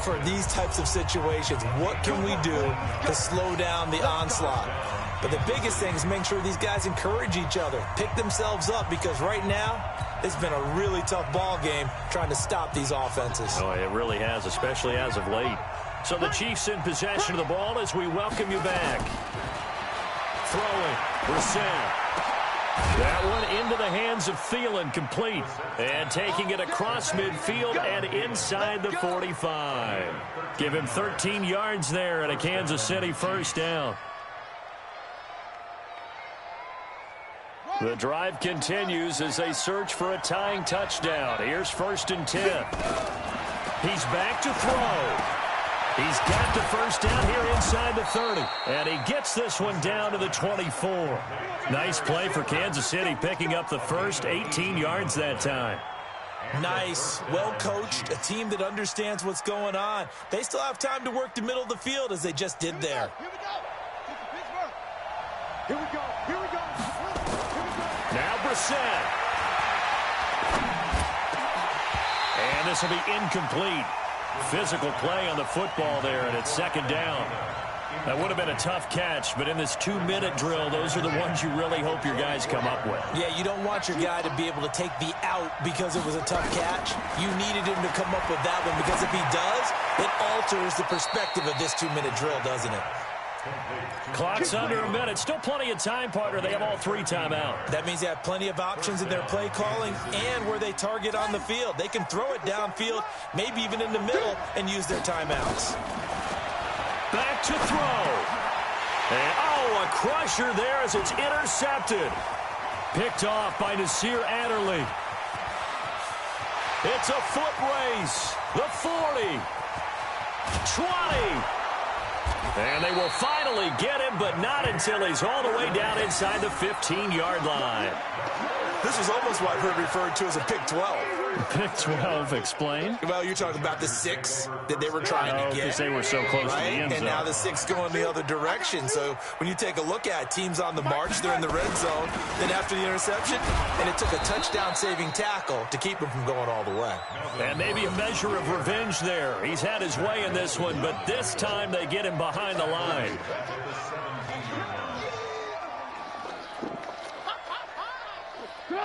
for these types of situations. What can we do to slow down the onslaught? But the biggest thing is make sure these guys encourage each other, pick themselves up, because right now it's been a really tough ball game trying to stop these offenses. Oh, it really has, especially as of late. So the Chiefs in possession of the ball as we welcome you back. Throwing, Brissett. That one into the hands of Thielen, complete. And taking it across midfield and inside the 45. Give him 13 yards there and a Kansas City first down. The drive continues as they search for a tying touchdown. Here's 1st and 10. He's back to throw. He's got the first down here inside the 30. And he gets this one down to the 24. Nice play for Kansas City, picking up the first 18 yards that time. Nice, well coached, a team that understands what's going on. They still have time to work the middle of the field as they just did there. Here we go. Here we go. Here we go. Now Brissett. And this will be incomplete. Physical play on the football there, and it's 2nd down. That would have been a tough catch, but in this 2-minute drill, those are the ones you really hope your guys come up with. Yeah, you don't want your guy to be able to take the out because it was a tough catch. You needed him to come up with that one, because if he does, it alters the perspective of this 2-minute drill, doesn't it? Clock's under a minute. Still plenty of time, partner. They have all 3 timeouts. That means they have plenty of options in their play calling and where they target on the field. They can throw it downfield, maybe even in the middle, and use their timeouts. Back to throw. And, oh, a crusher there as it's intercepted. Picked off by Nasir Adderley. It's a foot race. The 40. 20. And they will finally get him, but not until he's all the way down inside the 15-yard line. This was almost what I've heard referred to as a pick 12. Pick 12, explain. Well, you're talking about the 6 that they were trying to get. Because they were so close to the end zone. And now the 6 going the other direction. So when you take a look at teams on the march, they're in the red zone. Then after the interception, and it took a touchdown-saving tackle to keep him from going all the way. And maybe a measure of revenge there. He's had his way in this one, but this time they get him behind the line.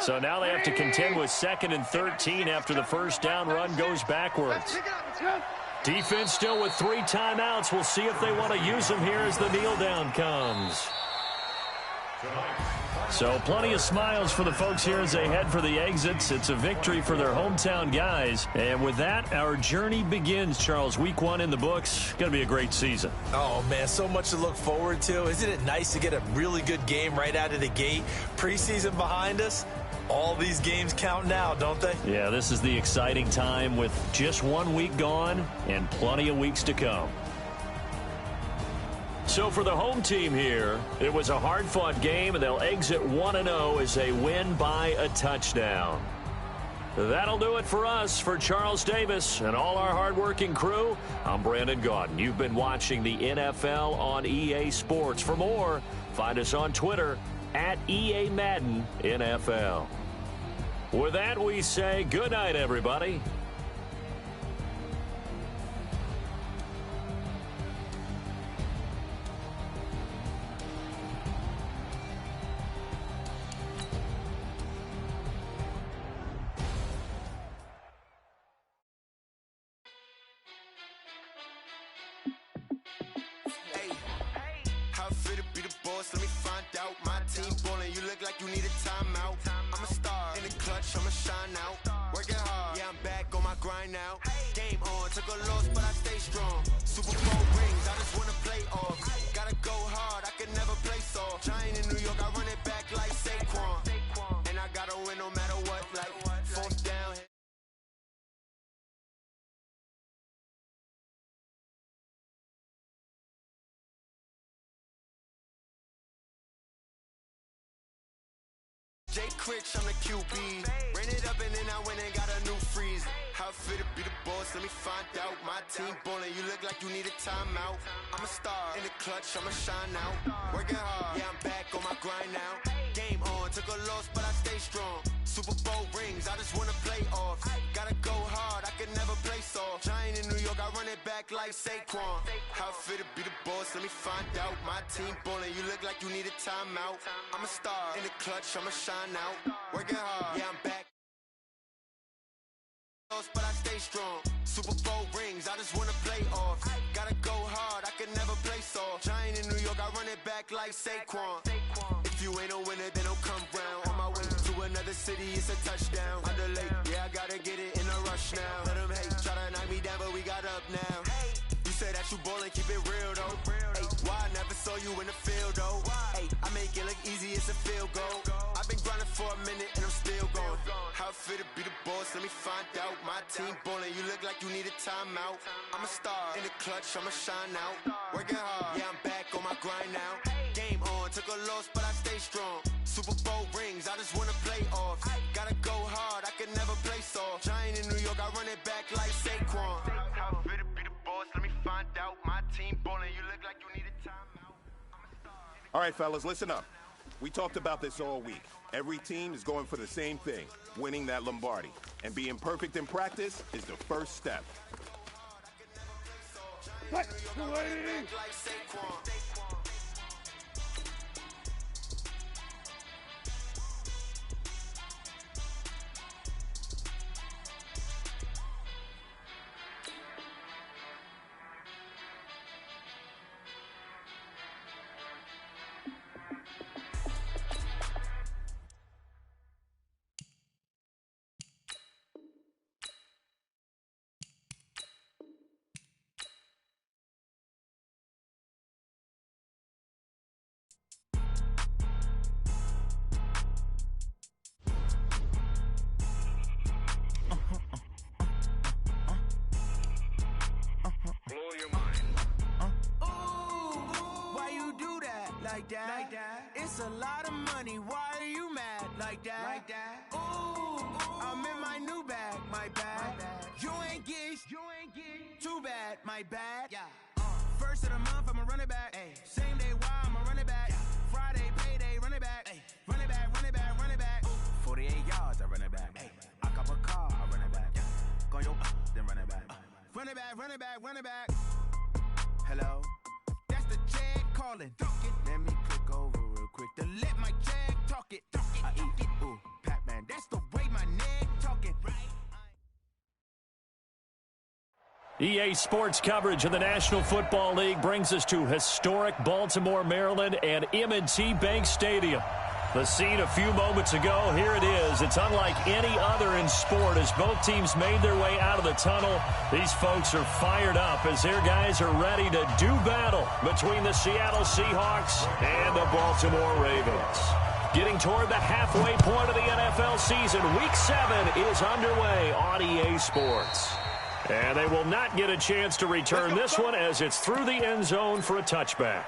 So now they have to contend with 2nd and 13 after the first down run goes backwards. Defense still with 3 timeouts. We'll see if they want to use them here as the kneel down comes. So plenty of smiles for the folks here as they head for the exits. It's a victory for their hometown guys. And with that, our journey begins, Charles. Week 1 in the books. Going to be a great season. Oh, man, so much to look forward to. Isn't it nice to get a really good game right out of the gate? Preseason behind us. All these games count now, don't they? Yeah, this is the exciting time with just 1 week gone and plenty of weeks to come. So for the home team here, it was a hard-fought game, and they'll exit 1-0 as they win by a touchdown. That'll do it for us. For Charles Davis and all our hard-working crew, I'm Brandon Gaudin. You've been watching the NFL on EA Sports. For more, find us on Twitter at EA Madden NFL. With that, we say good night, everybody. Let me find out. My team ballin', you look like you need a timeout. I'm a star in the clutch, I'ma shine out. Working hard, yeah, I'm back on my grind now. Game on, took a loss, but I stay strong. Super Bowl rings, I just wanna play off. Gotta go hard, I can never play soft. Giant in New York, I run it back like Saquon. And I gotta win no matter what, like 4th down. Jay Critch, I'm the QB. Ran it up and then I went and got a new freeze. How fit to be the boss, let me find out. My team ballin', you look like you need a timeout. I'm a star in the clutch, I'ma shine out. Working hard, yeah, I'm back on my grind now. Game on, took a loss, but I stay strong. Super Bowl rings, I just wanna play off. Gotta go hard, I can never play soft. Giant in New York, I run it back like Saquon. How fit to be the boss, let me find out. My team ballin', you look like you need a timeout. I'm a star in the clutch, I'ma shine out. Working hard, yeah, I'm back. But I stay strong. Super Bowl rings, I just wanna play off. Gotta go hard, I can never play soft. Giant in New York, I run it back like Saquon. If you ain't a winner, then don't come round. On my way to another city, it's a touchdown. I'm delayed, yeah, I gotta get it in a rush now. Let them hate, try to knock me down, but we got up now. You say that you ballin', keep it real though. Hey, why I never saw you in the field though? Hey, I make it look easy, it's a field goal. I've been grinding for a minute and I'm still going. How fit to be the boss, let me find out. My team ballin', you look like you need a timeout. I'm a star in the clutch, I'ma shine out. Working hard, yeah, I'm back on my grind now. Game on, took a loss, but I stay strong. Super Bowl rings, I just wanna play off. Gotta go hard, I can never play soft. Giant in New York, I run it back like Saquon. How fit to be the boss, let me find out. My team ballin', you look like you need a timeout. All right, fellas, listen up. We talked about this all week. Every team is going for the same thing, winning that Lombardi. And being perfect in practice is the first step. Like that. It's a lot of money. Why are you mad like that? Ooh, I'm in my new bag, my bad. You ain't geeks, too bad, my bad. Yeah. First of the month, I'ma run it back. Ay. Same day, why I'ma run it back. Friday, payday, run it back. Ay. Run it back, run it back, run it back. 48 yards, I run it back. Ay. I cop a car, I run it back. Go yo, then run it back. Run it back, run it back, run it back. Hello? That's the check calling. Let me click over real quick to let my check talk it. I eat it, ooh, Pac-Man EA Sports coverage of the National Football League brings us to historic Baltimore, Maryland, and M&T Bank Stadium. The scene a few moments ago, here it is. It's unlike any other in sport as both teams made their way out of the tunnel. These folks are fired up as their guys are ready to do battle between the Seattle Seahawks and the Baltimore Ravens. Getting toward the halfway point of the NFL season, Week 7 is underway on EA Sports. And they will not get a chance to return this one as it's through the end zone for a touchback.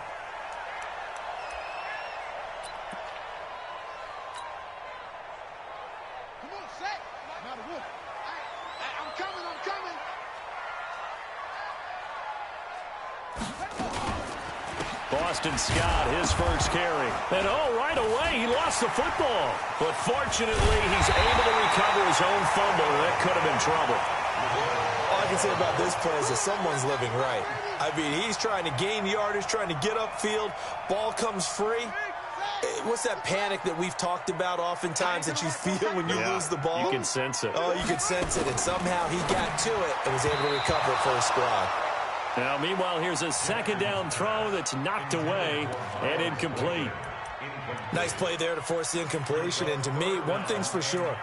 Come on, set. Not a wolf. I'm coming. Boston Scott, his first carry. And right away, he lost the football. But fortunately, he's able to recover his own fumble. That could have been trouble. All I can say about this play is that someone's living right. I mean, he's trying to gain yardage, trying to get upfield. Ball comes free. What's that panic that we've talked about oftentimes that you feel when you lose the ball? You can sense it. Oh, you can sense it. And somehow he got to it and was able to recover it for his squad. Now, meanwhile, here's a second down throw that's knocked away and incomplete. Nice play there to force the incompletion. And to me, one thing's for sure.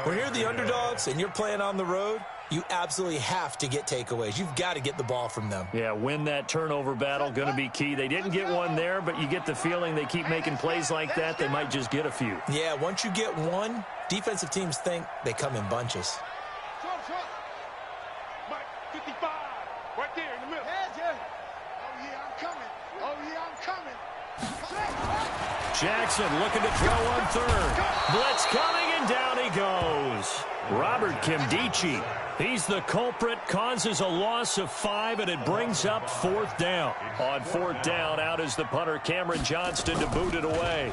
When you're the underdogs and you're playing on the road, you absolutely have to get takeaways. You've got to get the ball from them. Yeah, win that turnover battle, going to be key. They didn't get one there, but you get the feeling they keep making plays like that, they might just get a few. Yeah, once you get one, defensive teams think they come in bunches. Mike, 55. Right there in the middle. Oh, yeah, I'm coming. Jackson looking to throw on third. Blitz coming, and down he goes. Robert Kimdichie. He's the culprit, causes a loss of 5, and it brings up fourth down. On fourth down, out is the punter, Cameron Johnston, to boot it away.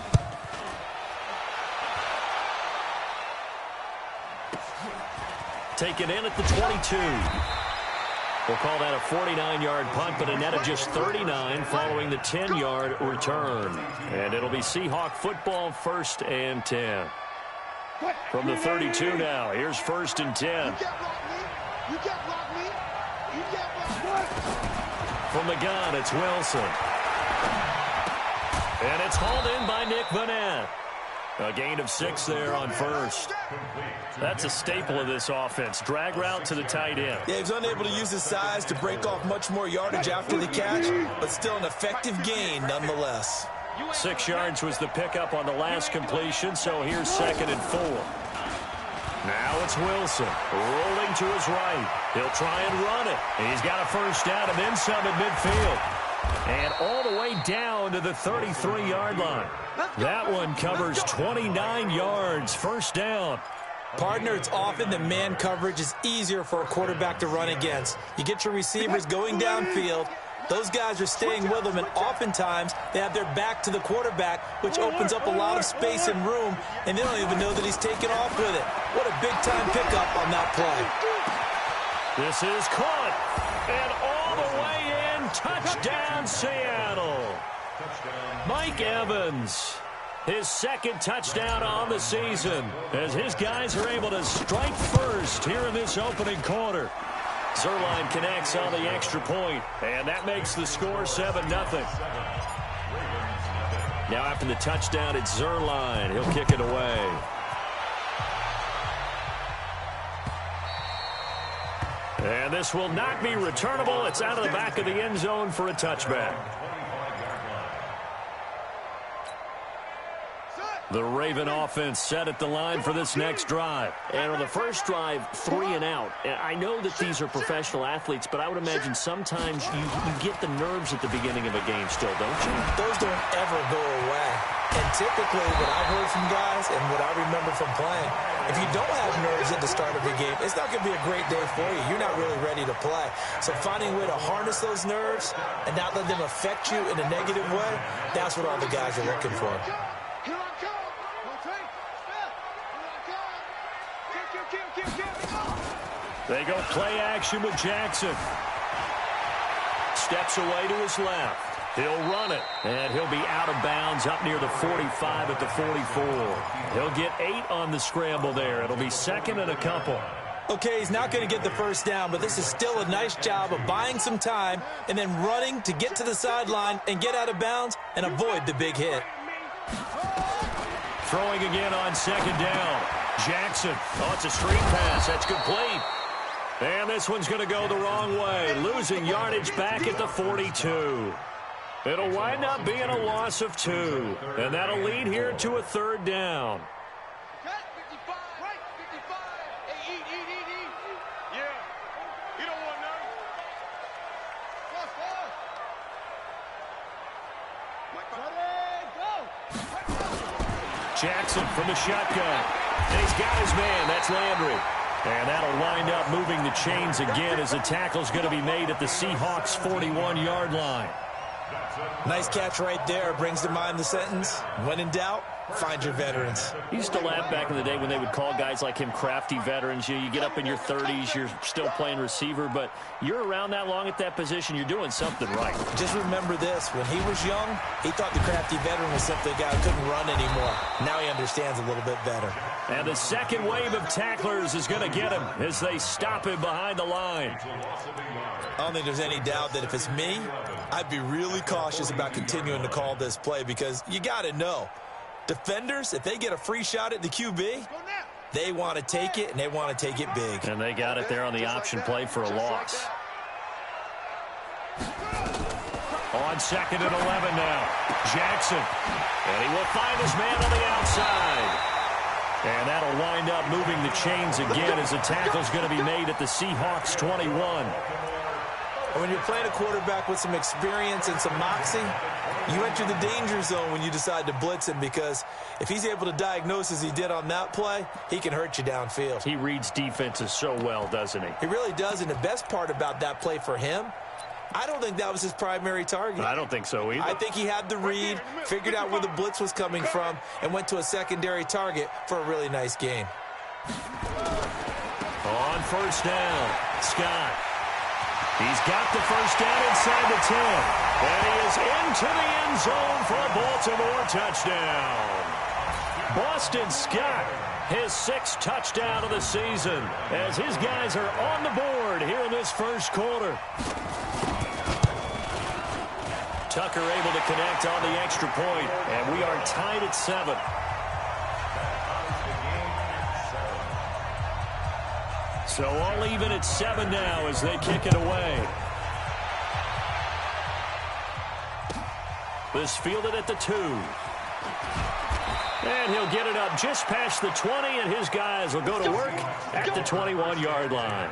Taken in at the 22. We'll call that a 49-yard punt, but a net of just 39 following the 10-yard return. And it'll be Seahawk football, 1st and 10. From the 32 now, here's 1st and 10. From the gun, it's Wilson. And it's hauled in by Nick Vanette. A gain of 6 there on first. That's a staple of this offense. Drag route to the tight end. Yeah, he was unable to use his size to break off much more yardage after the catch, but still an effective gain nonetheless. 6 yards was the pickup on the last completion, so here's 2nd and 4. Now it's Wilson, rolling to his right. He'll try and run it. He's got a first down and then some at midfield. And all the way down to the 33-yard line. That one covers 29 yards, first down. Partner, it's often that man coverage is easier for a quarterback to run against. You get your receivers going downfield. Those guys are staying with them, and oftentimes they have their back to the quarterback, which opens up a lot of space and room, and they don't even know that he's taking off with it. What a big-time pickup on that play. This is caught, and all the way in, touchdown Seattle. Mike Evans, his 2nd touchdown on the season, as his guys are able to strike first here in this opening quarter. Zerline connects on the extra point, and that makes the score 7-0. Now after the touchdown, it's Zerline. He'll kick it away. And this will not be returnable. It's out of the back of the end zone for a touchback. The Raven offense set at the line for this next drive. And on the first drive, 3 and out. I know that these are professional athletes, but I would imagine sometimes you get the nerves at the beginning of a game still, don't you? Those don't ever go away. And typically, what I've heard from guys and what I remember from playing, if you don't have nerves at the start of the game, it's not going to be a great day for you. You're not really ready to play. So finding a way to harness those nerves and not let them affect you in a negative way, that's what all the guys are looking for. They go play action with Jackson. Steps away to his left. He'll run it, and he'll be out of bounds up near the 45 at the 44. He'll get 8 on the scramble there. It'll be 2nd and a couple. Okay, he's not going to get the first down, but this is still a nice job of buying some time and then running to get to the sideline and get out of bounds and avoid the big hit. Throwing again on second down. Jackson. Oh, it's a screen pass. That's complete. And this one's going to go the wrong way. Losing yardage back at the 42. It'll wind up being a loss of 2. And that'll lead here to a third down. Jackson from the shotgun. And he's got his man. That's Landry. And that'll wind up moving the chains again as the tackle's going to be made at the Seahawks' 41-yard line. Nice catch right there. Brings to mind the sentence, when in doubt, find your veterans. You used to laugh back in the day when they would call guys like him crafty veterans. You get up in your 30s, you're still playing receiver, but you're around that long at that position, you're doing something right. Just remember this. When he was young, he thought the crafty veteran was simply a guy who couldn't run anymore. Now he understands a little bit better. And the second wave of tacklers is going to get him as they stop him behind the line. I don't think there's any doubt that if it's me, I'd be really cautious about continuing to call this play because you got to know, defenders, if they get a free shot at the QB, they want to take it, and they want to take it big. And they got it there on the option play for a loss. On second and 11 now. Jackson. And he will find his man on the outside. And that'll wind up moving the chains again as the tackle's going to be made at the Seahawks' 21. And when you're playing a quarterback with some experience and some moxie, you enter the danger zone when you decide to blitz him because if he's able to diagnose as he did on that play, he can hurt you downfield. He reads defenses so well, doesn't he? He really does, and the best part about that play for him, I don't think that was his primary target. I don't think so either. I think he had the read, figured out where the blitz was coming from, and went to a secondary target for a really nice gain. On first down, Scott. He's got the first down inside the 10. And he is into the end zone for a Baltimore touchdown. Boston Scott, his 6th touchdown of the season, as his guys are on the board here in this first quarter. Tucker able to connect on the extra point, and we are tied at 7. So all even at 7 now as they kick it away. This fielded at the 2. And he'll get it up just past the 20, and his guys will go to work at the 21-yard line.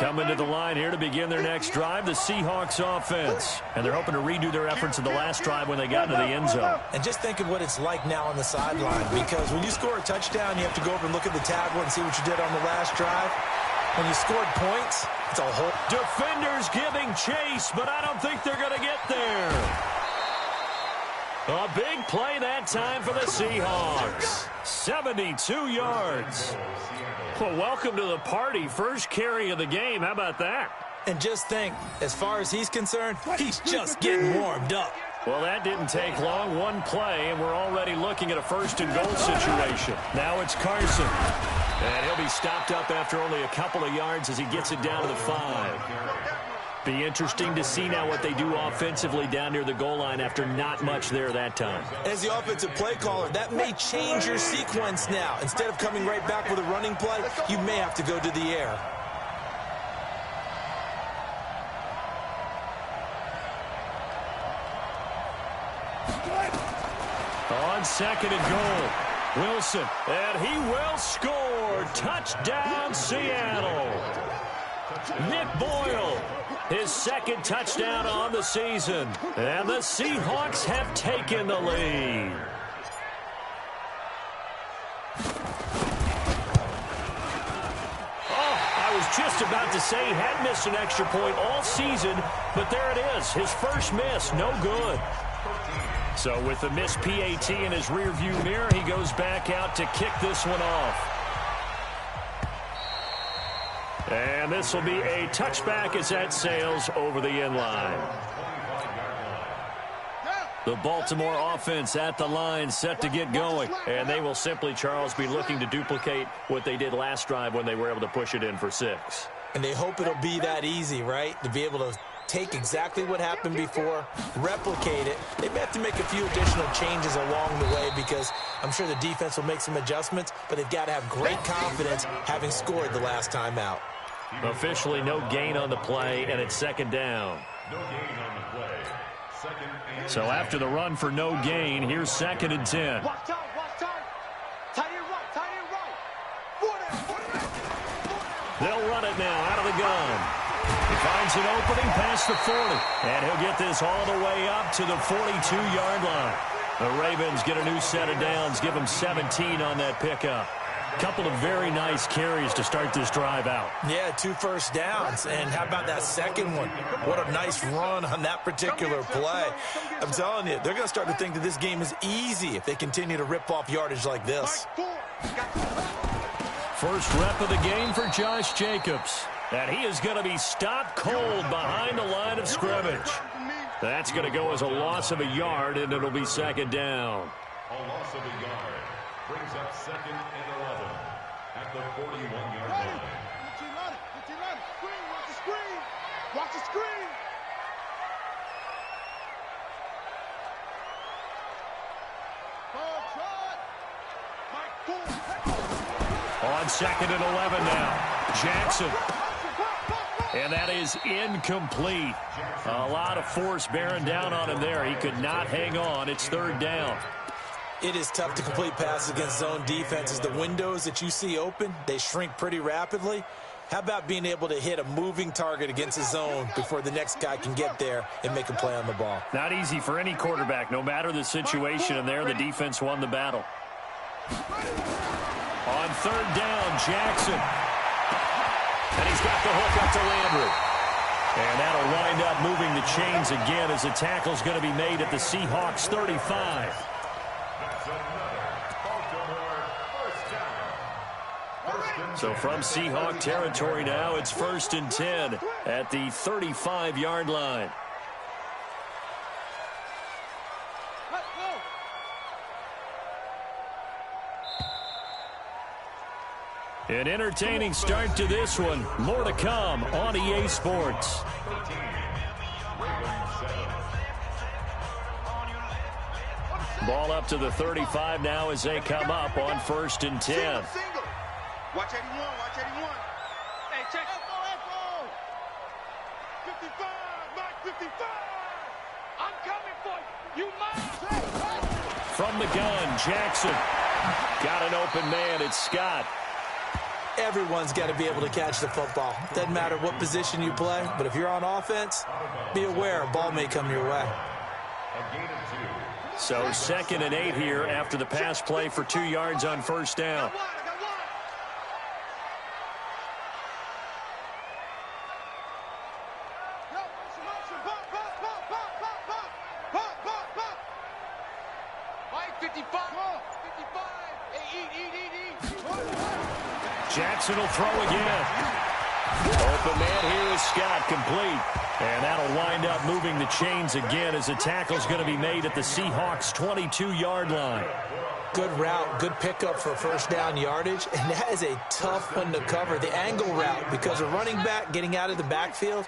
Coming to the line here to begin their next drive, the Seahawks offense. And they're hoping to redo their efforts in the last drive when they got into the end zone. And just think of what it's like now on the sideline, because when you score a touchdown, you have to go over and look at the tablet and see what you did on the last drive. When you scored points, it's a whole... Defenders giving chase, but I don't think they're going to get there. A big play that time for the Seahawks. 72 yards. Well, welcome to the party. First carry of the game. How about that? And just think, as far as he's concerned, he's just getting warmed up. Well, that didn't take long. One play, and we're already looking at a first-and-goal situation. Now it's Carson. And he'll be stopped up after only a couple of yards as he gets it down to the 5. Be interesting to see now what they do offensively down near the goal line after not much there that time. As the offensive play caller, that may change your sequence now. Instead of coming right back with a running play, you may have to go to the air. On second and goal, Wilson, and he will score. Touchdown, Seattle. Nick Boyle, his 2nd touchdown on the season. And the Seahawks have taken the lead. Oh, I was just about to say he had missed an extra point all season, but there it is. His first miss, no good. So with the missed PAT in his rearview mirror, he goes back out to kick this one off. And this will be a touchback as that sails over the end line. The Baltimore offense at the line, set to get going. And they will simply, Charles, be looking to duplicate what they did last drive when they were able to push it in for 6. And they hope it'll be that easy, right? To be able to take exactly what happened before, replicate it. They may have to make a few additional changes along the way because I'm sure the defense will make some adjustments, but they've got to have great confidence having scored the last time out. Officially no gain on the play, and it's 2nd down. No gain on the play. So after the run for no gain, here's 2nd and 10. Watch out, watch out. Tight end right, tight end right. They'll run it now out of the gun. He finds an opening past the 40, and he'll get this all the way up to the 42-yard line. The Ravens get a new set of downs, give them 17 on that pickup. Couple of very nice carries to start this drive out. Yeah, 2 first downs. And how about that second one? What a nice run on that particular play. I'm telling you, they're going to start to think that this game is easy if they continue to rip off yardage like this. First rep of the game for Josh Jacobs. And he is going to be stopped cold behind the line of scrimmage. That's going to go as a loss of a yard, and it'll be 2nd down. A loss of a yard brings up 2nd and 11 at the 41-yard line. Screen, watch the screen. Watch the screen. On 2nd and 11 now. Jackson. And that is incomplete. A lot of force bearing down on him there. He could not hang on. It's 3rd down. It is tough to complete passes against zone defenses. The windows that you see open, they shrink pretty rapidly. How about being able to hit a moving target against a zone before the next guy can get there and make a play on the ball? Not easy for any quarterback, no matter the situation. And there, the defense won the battle. On 3rd down, Jackson. And he's got the hook up to Landry. And that'll wind up moving the chains again as the tackle's going to be made at the Seahawks 35. So from Seahawk territory now, it's 1st and 10 at the 35-yard line. An entertaining start to this one. More to come on EA Sports. Ball up to the 35 now as they come up on 1st and 10. Watch 81, watch 81. Hey, check. 55, Mike 55. I'm coming for you. You mine. From the gun, Jackson. Got an open man. It's Scott. Everyone's got to be able to catch the football. Doesn't matter what position you play, but if you're on offense, be aware a ball may come your way. So 2nd and 8 here after the pass play for 2 yards on 1st down. Jackson will throw again. Open man here is Scott, complete. And that'll wind up moving the chains again as the tackle's going to be made at the Seahawks 22-yard line. Good route, good pickup for 1st down yardage, and that is a tough one to cover. The angle route, because a running back getting out of the backfield,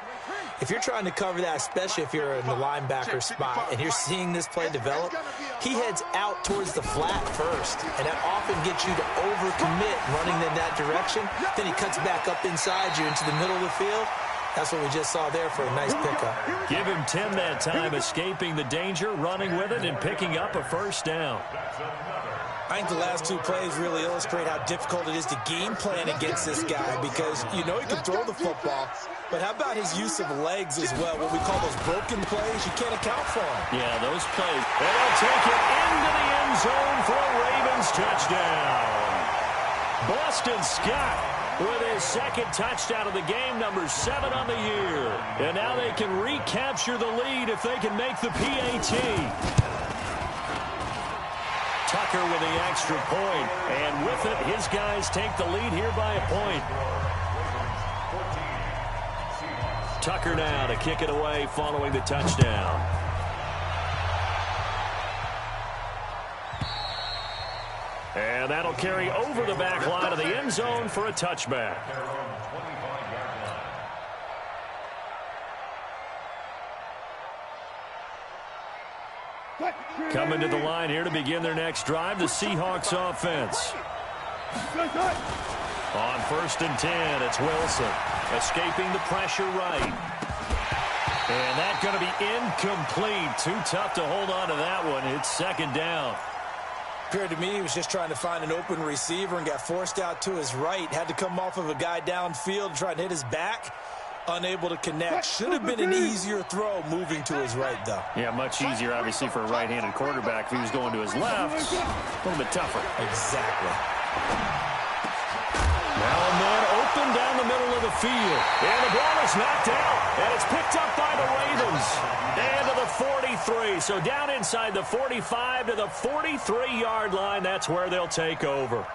if you're trying to cover that, especially if you're in the linebacker spot and you're seeing this play develop, he heads out towards the flat first, and that often gets you to overcommit running in that direction. Then he cuts back up inside you into the middle of the field. That's what we just saw there for a nice pickup. Give him 10 that time, escaping the danger, running with it, and picking up a 1st down. I think the last 2 plays really illustrate how difficult it is to game plan against this guy because you know he can throw the football, but how about his use of legs as well, what we call those broken plays? You can't account for them. Yeah, those plays. And they'll take it into the end zone for a Ravens touchdown. Boston Scott with his 2nd touchdown of the game, number 7 on the year. And now they can recapture the lead if they can make the PAT. Tucker with the extra point, and with it, his guys take the lead here by a point. Tucker now to kick it away following the touchdown. And that'll carry over the back line of the end zone for a touchback. Coming to the line here to begin their next drive, the Seahawks offense. On 1st and 10, it's Wilson. Escaping the pressure right. And that's going to be incomplete. Too tough to hold on to that one. It's 2nd down. Appeared to me he was just trying to find an open receiver and got forced out to his right. Had to come off of a guy downfield, trying to hit his back. Unable to connect. Should have been an easier throw moving to his right, though. Yeah, much easier, obviously, for a right-handed quarterback. If he was going to his left, a little bit tougher. Exactly. Now a man open down the middle of the field. And the ball is knocked out. And it's picked up by the Ravens. And to the 43. So down inside the 45 to the 43-yard line. That's where they'll take over.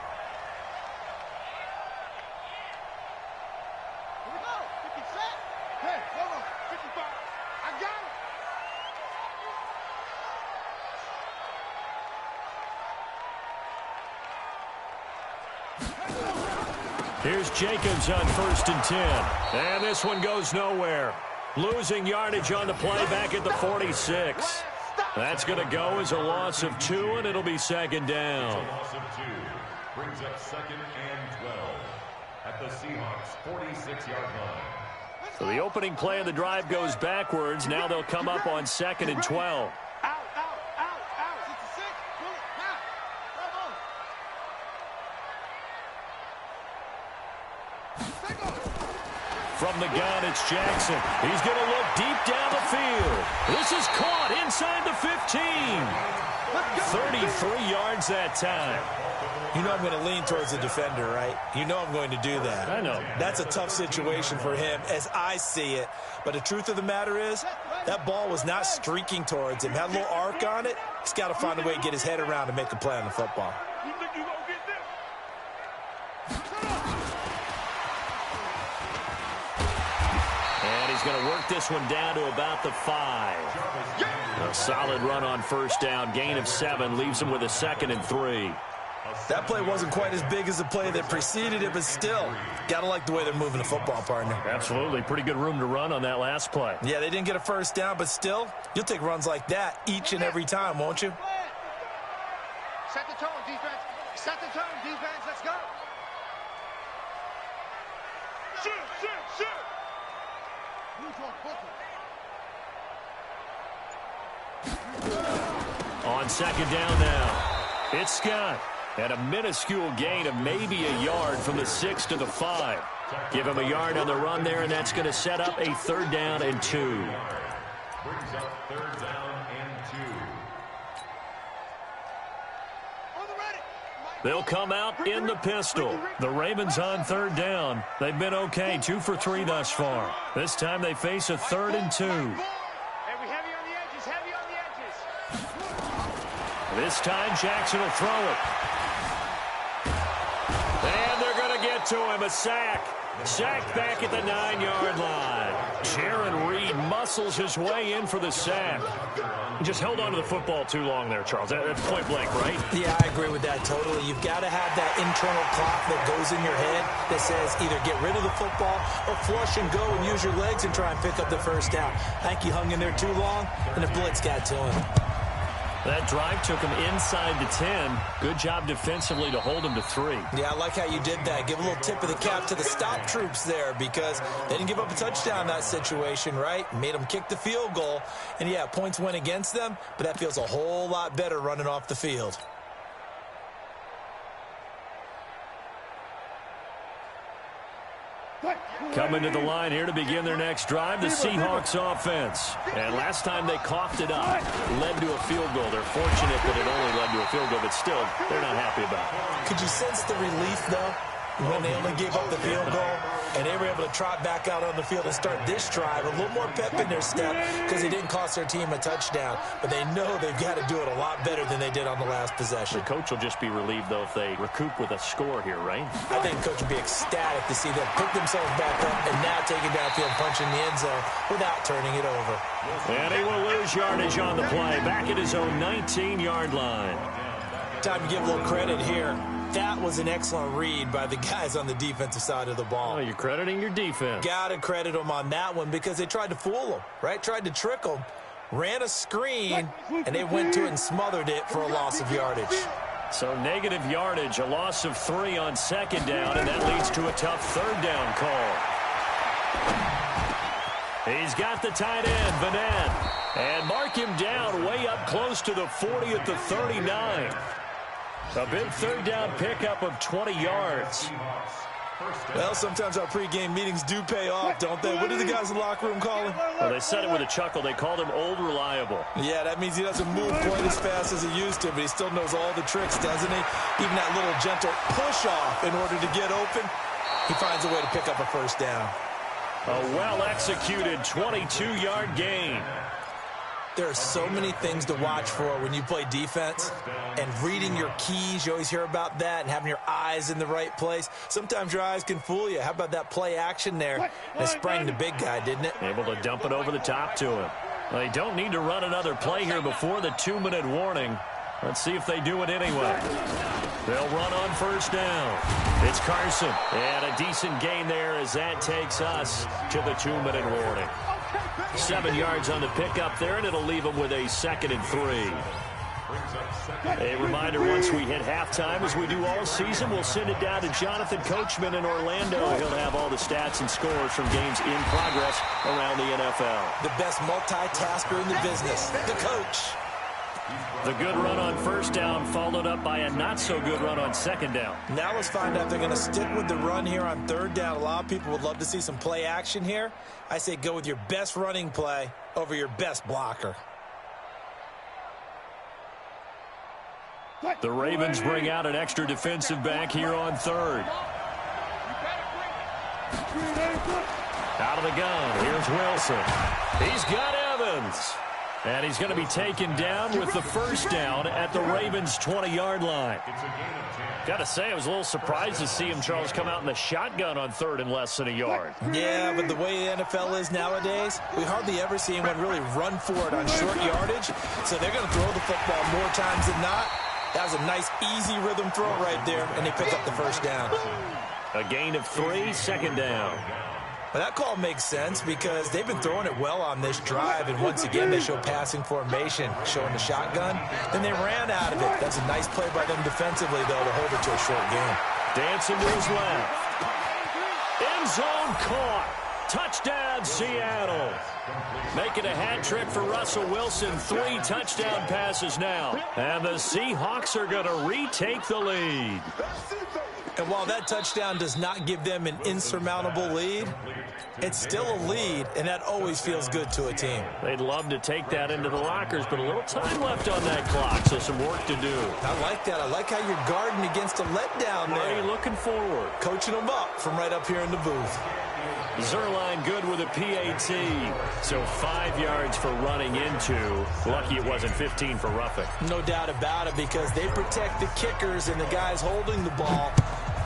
Here's Jacobs on 1st and 10. And this one goes nowhere. Losing yardage on the play back at the 46. That's going to go as a loss of 2, and it'll be 2nd down. A loss of 2 brings up 2nd and 12 at the Seahawks 46-yard line. So the opening play of the drive goes backwards. Now they'll come up on 2nd and 12. From the gun, it's Jackson. He's going to look deep down the field. This is caught inside the 15. 33 yards that time. You know I'm going to lean towards the defender, right? You know I'm going to do that. I know. That's a tough situation for him as I see it. But the truth of the matter is, that ball was not streaking towards him. Had a little arc on it. He's got to find a way to get his head around and make a play on the football. He's going to work this one down to about the 5. A solid run on 1st down. Gain of 7 leaves him with a 2nd and 3. That play wasn't quite as big as the play that preceded it, but still, got to like the way they're moving the football, partner. Absolutely. Pretty good room to run on that last play. Yeah, they didn't get a 1st down, but still, you'll take runs like that each and every time, won't you? Set the tone, defense. Set the tone, defense. Let's go. Shoot, shoot, shoot. On 2nd down now, it's Scott. And a minuscule gain of maybe a yard from the 6 to the 5. Give him a yard on the run there, and that's going to set up a 3rd down and 2. Brings up 3rd down and 2. They'll come out in the pistol. The Ravens on 3rd down. They've been okay, 2 for 3 thus far. This time they face a 3rd and 2. This time Jackson will throw it. And they're going to get to him. A sack. Sack back at the 9-yard line. Jaron Reed muscles his way in for the sack. He just held on to the football too long there, Charles. That's point blank, right? Yeah, I agree with that totally. You've got to have that internal clock that goes in your head that says either get rid of the football or flush and go and use your legs and try and pick up the 1st down. I think he hung in there too long, and the blitz got to him. That drive took him inside the 10. Good job defensively to hold him to 3. Yeah, I like how you did that. Give a little tip of the cap to the stop troops there because they didn't give up a touchdown in that situation, right? Made them kick the field goal. And, yeah, points went against them, but that feels a whole lot better running off the field. Coming to the line here to begin their next drive, the Seahawks offense. And last time they coughed it up, led to a field goal. They're fortunate that it only led to a field goal, but still, they're not happy about it. Could you sense the relief, though, when they only gave up the field goal and they were able to trot back out on the field and start this drive? A little more pep in their step because they didn't cost their team a touchdown, but they know they've got to do it a lot better than they did on the last possession. The coach will just be relieved, though, if they recoup with a score here, right? I think the coach will be ecstatic to see them pick themselves back up and now take it downfield, punching the end zone without turning it over. And he will lose yardage on the play, back at his own 19-yard line. time to give a little credit here. That was an excellent read by the guys on the defensive side of the ball. Oh, you're crediting your defense. Got to credit them on that one because they tried to fool them, right? Tried to trick them, ran a screen, and they went to it and smothered it for a loss of yardage. So negative yardage, a loss of 3 on second down, and that leads to a tough third down call. He's got the tight end, Vanette, and mark him down way up close to the 40 at the 39. A big third down pickup of 20 yards. Well, sometimes our pregame meetings do pay off, don't they? What do the guys in the locker room call him? Well, they said it with a chuckle. They called him Old Reliable. Yeah, that means he doesn't move quite as fast as he used to, but he still knows all the tricks, doesn't he? Even that little gentle push-off in order to get open, he finds a way to pick up a first down. A well-executed 22-yard gain. There are so many things to watch for when you play defense, and reading your keys, you always hear about that, and having your eyes in the right place. Sometimes your eyes can fool you. How about that play action there? It sprang the big guy, didn't it? Able to dump it over the top to him. They don't need to run another play here before the 2-minute warning. Let's see if they do it anyway. They'll run on first down. It's Carson, and a decent gain there as that takes us to the 2-minute warning. 7 yards on the pickup there, and it'll leave them with a 2nd and 3. A reminder, once we hit halftime, as we do all season, we'll send it down to Jonathan Coachman in Orlando. He'll have all the stats and scores from games in progress around the NFL. The best multitasker in the business, the coach. The good run on first down followed up by a not-so-good run on second down. Now let's find out if they're going to stick with the run here on third down. A lot of people would love to see some play action here. I say go with your best running play over your best blocker. The Ravens bring out an extra defensive back here on third. Out of the gun, here's Wilson. He's got Evans. And he's going to be taken down with the first down at the Ravens' 20-yard line. Got to say, I was a little surprised to see him, Charles, come out in the shotgun on third and less than a yard. Yeah, but the way the NFL is nowadays, we hardly ever see anyone really run for it on short yardage. So they're going to throw the football more times than not. That was a nice, easy rhythm throw right there, and they pick up the first down. A gain of 3, second down. Well, that call makes sense because they've been throwing it well on this drive, and once again they show passing formation, showing the shotgun. Then they ran out of it. That's a nice play by them defensively, though, to hold it to a short game. Dancing to his left. End zone caught. Touchdown, Seattle. Making a hat trick for Russell Wilson. 3 touchdown passes now. And the Seahawks are going to retake the lead. And while that touchdown does not give them an insurmountable lead, it's still a lead, and that always feels good to a team. They'd love to take that into the lockers, but a little time left on that clock, so some work to do. I like that. I like how you're guarding against a letdown there. Already looking forward. Coaching them up from right up here in the booth. Zerline good with a PAT. So 5 yards for running into. Lucky it wasn't 15 for roughing. No doubt about it, because they protect the kickers and the guys holding the ball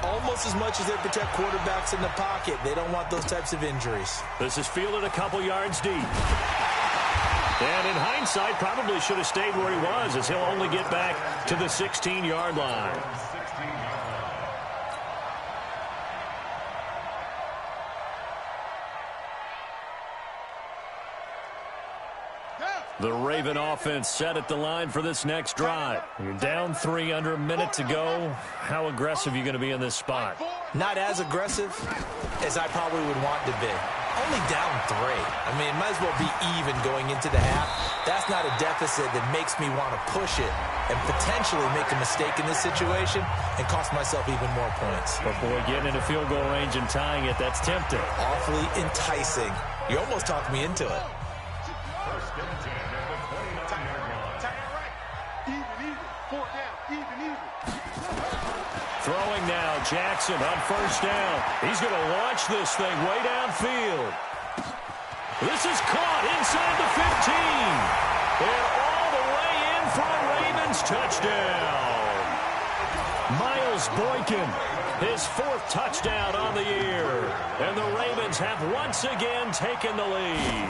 almost as much as they protect quarterbacks in the pocket. They don't want those types of injuries. This is fielded a couple yards deep. And in hindsight, probably should have stayed where he was, as he'll only get back to the 16-yard line. The Raven offense set at the line for this next drive. You're down 3 under a minute to go. How aggressive are you going to be in this spot? Not as aggressive as I probably would want to be. Only down 3. I mean, it might as well be even going into the half. That's not a deficit that makes me want to push it and potentially make a mistake in this situation and cost myself even more points. But boy, getting into field goal range and tying it, that's tempting. Awfully enticing. You almost talked me into it. Throwing now, Jackson on first down. He's going to launch this thing way downfield. This is caught inside the 15. And all the way in for a Ravens touchdown. Miles Boykin, his 4th touchdown on the year. And the Ravens have once again taken the lead.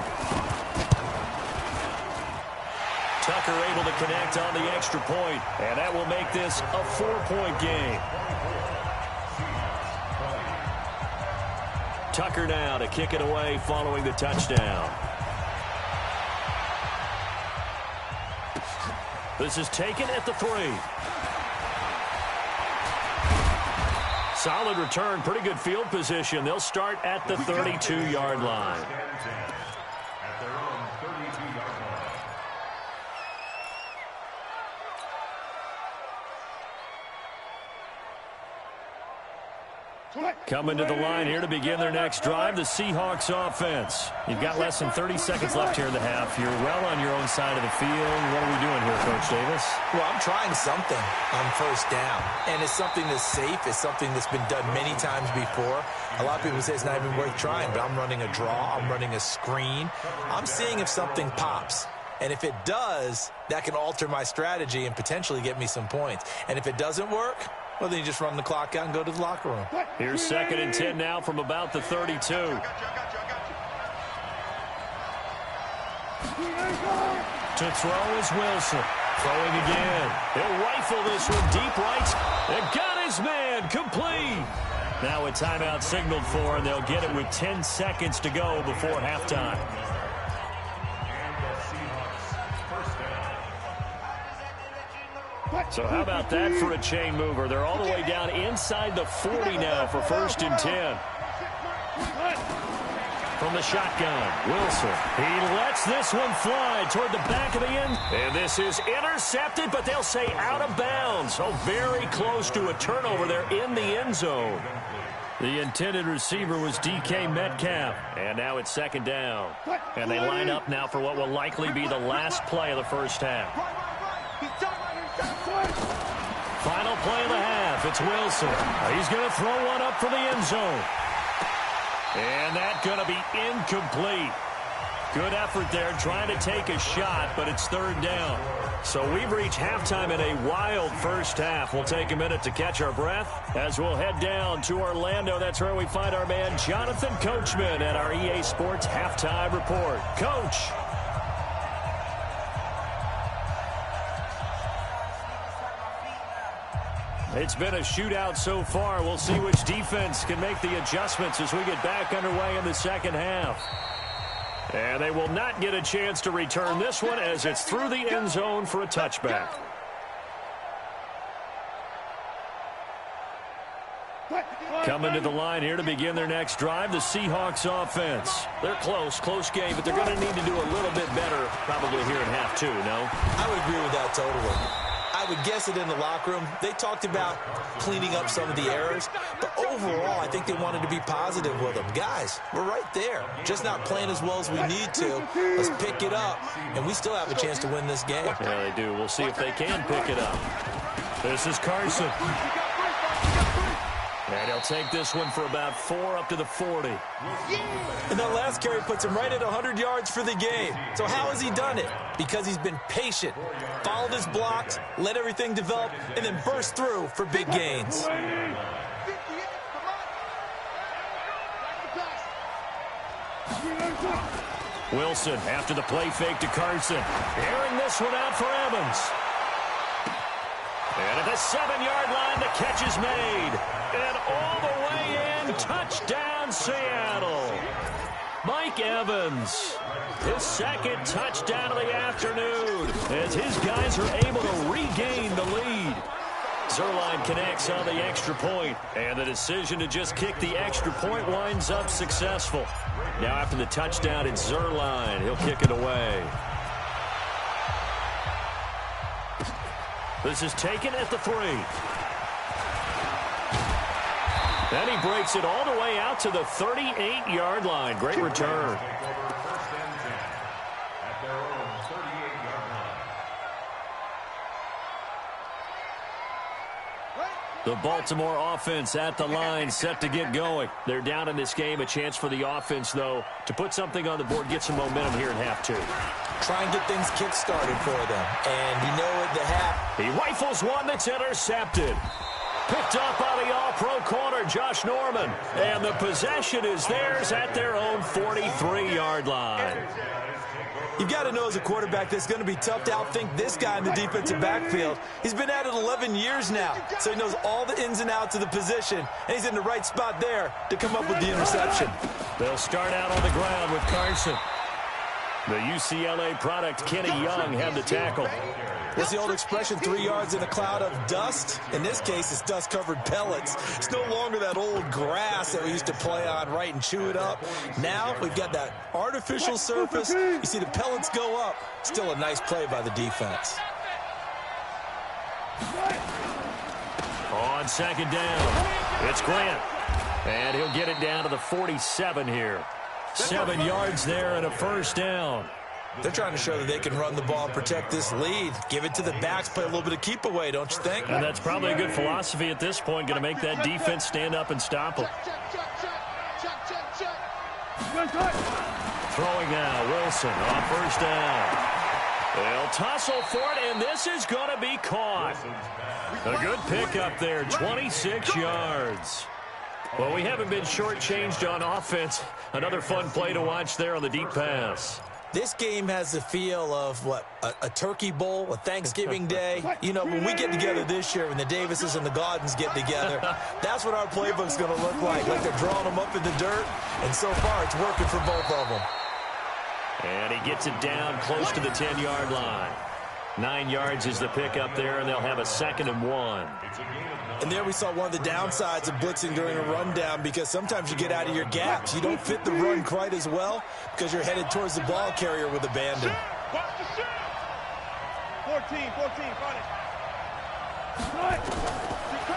Tucker able to connect on the extra point, and that will make this a 4-point game. Tucker now to kick it away following the touchdown. This is taken at the 3. Solid return, pretty good field position. They'll start at the 32-yard line. At their own 32-yard line. Coming to the line here to begin their next drive, the Seahawks offense. You've got less than 30 seconds left here in the half. You're well on your own side of the field. What are we doing here, Coach Davis? Well, I'm trying something on first down, and it's something that's safe. It's something that's been done many times before. A lot of people say it's not even worth trying, but I'm running a draw. I'm running a screen. I'm seeing if something pops. And if it does, that can alter my strategy and potentially get me some points. And if it doesn't work, well, then you just run the clock out and go to the locker room. Here's 2nd and 10 now from about the 32. To throw is Wilson. Throwing again. He'll rifle this one deep right. They got his man. Complete. Now a timeout signaled for, and they'll get it with 10 seconds to go before halftime. So how about that for a chain mover? They're all the way down inside the 40 now for 1st and 10. From the shotgun, Wilson. He lets this one fly toward the back of the end. And this is intercepted, but they'll say out of bounds. So very close to a turnover there in the end zone. The intended receiver was DK Metcalf. And now it's 2nd down. And they line up now for what will likely be the last play of the first half. Final play of the half. It's Wilson. He's going to throw one up for the end zone. And that's going to be incomplete. Good effort there trying to take a shot, but it's 3rd down. So we've reached halftime in a wild first half. We'll take a minute to catch our breath as we'll head down to Orlando. That's where we find our man Jonathan Coachman at our EA Sports Halftime Report. Coach. It's been a shootout so far. We'll see which defense can make the adjustments as we get back underway in the second half. And they will not get a chance to return this one as it's through the end zone for a touchback. Coming to the line here to begin their next drive, the Seahawks offense. They're close game, but they're going to need to do a little bit better probably here in half 2, no? I would agree with that totally. I would guess it in the locker room. They talked about cleaning up some of the errors, but overall, I think they wanted to be positive with them. Guys, we're right there. Just not playing as well as we need to. Let's pick it up, and we still have a chance to win this game. Yeah, they do. We'll see if they can pick it up. This is Carson. And he'll take this one for about 4 up to the 40. And that last carry puts him right at 100 yards for the game. So how has he done it? Because he's been patient, followed his blocks, let everything develop, and then burst through for big gains. Wilson after the play fake to Carson. Airing this one out for Evans. And at the 7-yard line, the catch is made. And all the way in, touchdown Seattle. Mike Evans, his 2nd touchdown of the afternoon as his guys are able to regain the lead. Zuerlein connects on the extra point, and the decision to just kick the extra point winds up successful. Now after the touchdown, it's Zuerlein. He'll kick it away. This is taken at the 3. Then he breaks it all the way out to the 38-yard line. Great return. The Baltimore offense at the line, set to get going. They're down in this game. A chance for the offense, though, to put something on the board, get some momentum here in half 2. Try and get things kick-started for them. And you know at the half, he rifles one that's intercepted. Picked up by the all-pro corner, Josh Norman. And the possession is theirs at their own 43-yard line. You've got to know as a quarterback that it's going to be tough to outthink this guy in the defensive backfield. He's been at it 11 years now, so he knows all the ins and outs of the position, and he's in the right spot there to come up with the interception. They'll start out on the ground with Carson. The UCLA product, Kenny Young, had the tackle. What's the old expression, 3 yards in a cloud of dust? In this case, it's dust-covered pellets. It's no longer that old grass that we used to play on, right, and chew it up. Now we've got that artificial surface. You see the pellets go up. Still a nice play by the defense. On second down, it's Grant. And he'll get it down to the 47 here. 7 yards there and a first down. They're trying to show that they can run the ball and protect this lead. Give it to the backs, play a little bit of keep away, don't you think? And that's probably a good philosophy at this point, going to make that defense stand up and stop them. Throwing now, Wilson on first down. They'll tussle for it, and this is going to be caught. A good pickup there, 26 yards. Well, we haven't been shortchanged on offense. Another fun play to watch there on the deep pass. This game has the feel of, what, a turkey bowl, a Thanksgiving day. You know, when we get together this year, when the Davises and the Gaudens get together, that's what our playbook's going to look like they're drawing them up in the dirt, and so far it's working for both of them. And he gets it down close to the 10-yard line. 9 yards is the pickup there, and they'll have a 2nd and 1. And there we saw one of the downsides of blitzing during a rundown, because sometimes you get out of your gaps. You don't fit the run quite as well because you're headed towards the ball carrier with abandon. 14,